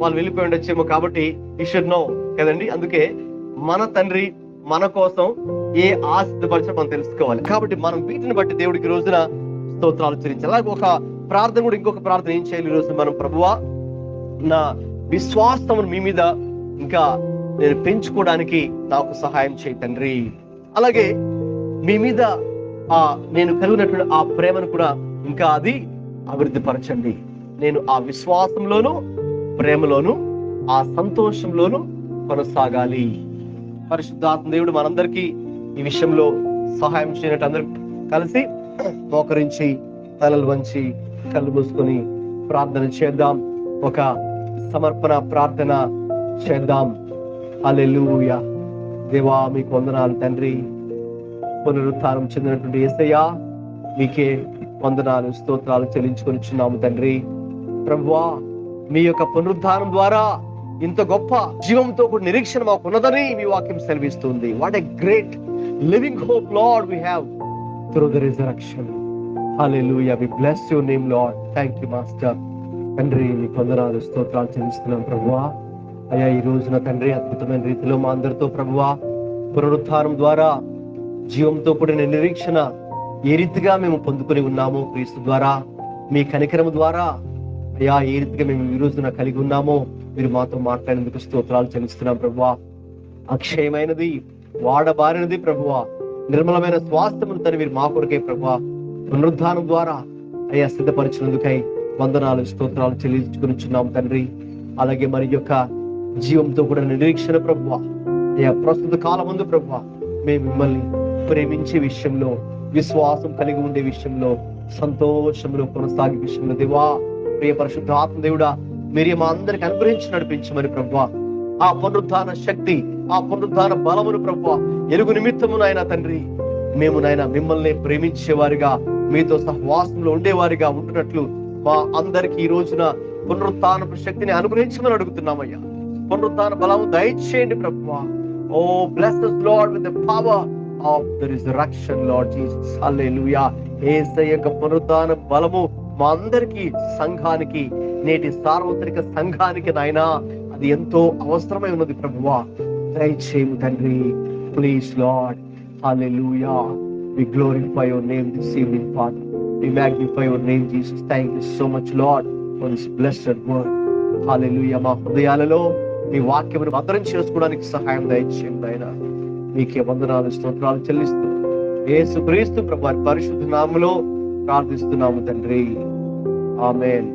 వాళ్ళు వెళ్ళిపోయి ఉండొచ్చేమో, కాబట్టి యూ షుడ్ నో కదండి. అందుకే మన తండ్రి మన కోసం ఏ ఆస్తి సిద్ధపరచడం మనం తెలుసుకోవాలి. కాబట్టి మనం వీటిని బట్టి దేవుడికి రోజున స్తోత్రాలు చెల్లించాలి. అలాగే ఒక ప్రార్థన కూడా, ఇంకొక ప్రార్థన ఏం చేయాలి ఈ రోజు మనం? ప్రభువా నా విశ్వాసం మీ మీద ఇంకా నేను పెంచుకోవడానికి నాకు సహాయం చేయి తండ్రి. అలాగే మీ మీద నేను కలిగినటువంటి ఆ ప్రేమను కూడా ఇంకా అది అభివృద్ధి పరచండి. నేను ఆ విశ్వాసంలోను, ప్రేమలోను, ఆ సంతోషంలోను కొనసాగాలి. పరిశుద్ధాత్మ దేవుడు మనందరికీ ఈ విషయంలో సహాయం చేయనట్టు అందరూ కలిసి మోకరించి తలలు వంచి కళ్ళు మూసుకొని ప్రార్థన చేద్దాం. ఒక సమర్పణ ప్రార్థన చేద్దాం. హల్లెలూయా, దేవా మీకు వందనాలు తండ్రి. పునరుత్థానం చెందినటువంటి యేసయ్యా మీకే వందనాలు స్తోత్రాలు చెల్లించుకొనిచున్నాము తండ్రి. ప్రభువా మీ యొక్క పునరుద్ధానం ద్వారా ఇంత గొప్ప జీవంతో కూడా నిరీక్షణ మాకు ఉన్నదని మీ వాక్యం సెలవిస్తుంది. What a great living hope Lord we have through the resurrection. Hallelujah, we bless your name Lord. Thank you master. తండ్రి మీకు వందనాలు స్తోత్రాలు చెల్లిస్తున్నాం ప్రభువా. అయ్యా ఈ రోజున తండ్రి అద్భుతమైన రీతిలో మా అందరితో ప్రభువా పునరుద్ధానం ద్వారా జీవంతో కూడిన నిరీక్షణ ఏ రీతిగా మేము పొందుకొని ఉన్నామో క్రీస్తు ద్వారా, మీ కనికరము ద్వారా అయ్యా ఏ రీతిగా మేము ఈ రోజున కలిగి ఉన్నామో మీరు మాతో మాట్లాడేందుకు స్తోత్రాలు చెల్లిస్తున్నాం ప్రభువా. అక్షయమైనది, వాడబారినది ప్రభువా, నిర్మలమైన స్వాస్థ్యమును తను మీరు మా కొరకే ప్రభువా పునరుద్ధానం ద్వారా అయ్యా సిద్ధపరిచినందుకై వందనాలు స్తోత్రాలు చెల్లించుకునిచున్నాం తండ్రి. అలాగే మరి యొక్క జీవంతో కూడా నిరీక్షణ ప్రభువా అయ్యా ప్రస్తుత కాలం ముందు ప్రభువా మేము మిమ్మల్ని ప్రేమించే విషయంలో, విశ్వాసం కలిగి ఉండే విషయంలో, సంతోషంలో కొనసాగే విషయంలో దేవా ప్రియ పరిశుద్ధ ఆత్మ దేవుడా మీరే మా అందరికి అనుగ్రహించి నడిపించమని ప్రభువా ఆ పునరుద్ధాన శక్తి, ఆ పునరుద్ధాన బలమును ప్రభువా ఎరుగు నిమిత్తము నాయన తండ్రి మేము నాయన మిమ్మల్ని ప్రేమించేవారిగా, మీతో సహవాసంలో ఉండేవారిగా ఉంటున్నట్లు మా అందరికి ఈ రోజున పునరుత్థానపు శక్తిని అనుగ్రహించమని అడుగుతున్నామయ్యా. పునరుత్థాన బలము దయచేయండి ప్రభువా. ఓ bless us Lord with the power of the resurrection Lord Jesus. Hallelujah. యేసయ్య యొక్క పునరుత్థాన బలము మా అందరికి, సంఘానికి, నేటి సార్వత్రిక సంఘానికి నాయనా అది ఎంతో అవసరమై ఉన్నది ప్రభువా. దయచేయము తండ్రి. Please lord. Hallelujah. We glorify your name this evening, Father. We magnify your name, Jesus. Thank you so much, Lord, for this blessed word. Hallelujah. మా హృదయాలలో మీ వాక్యమును భద్రం చేసుకోవడానికి సహాయం దయచేయండి ఆయన. మీకే వందనాలు స్తోత్రాలు చెల్లిస్తూ యేసుక్రీస్తు ప్రభువు పరిశుద్ధ నామములో ప్రార్థిస్తున్నాము తండ్రి. ఆమేన్.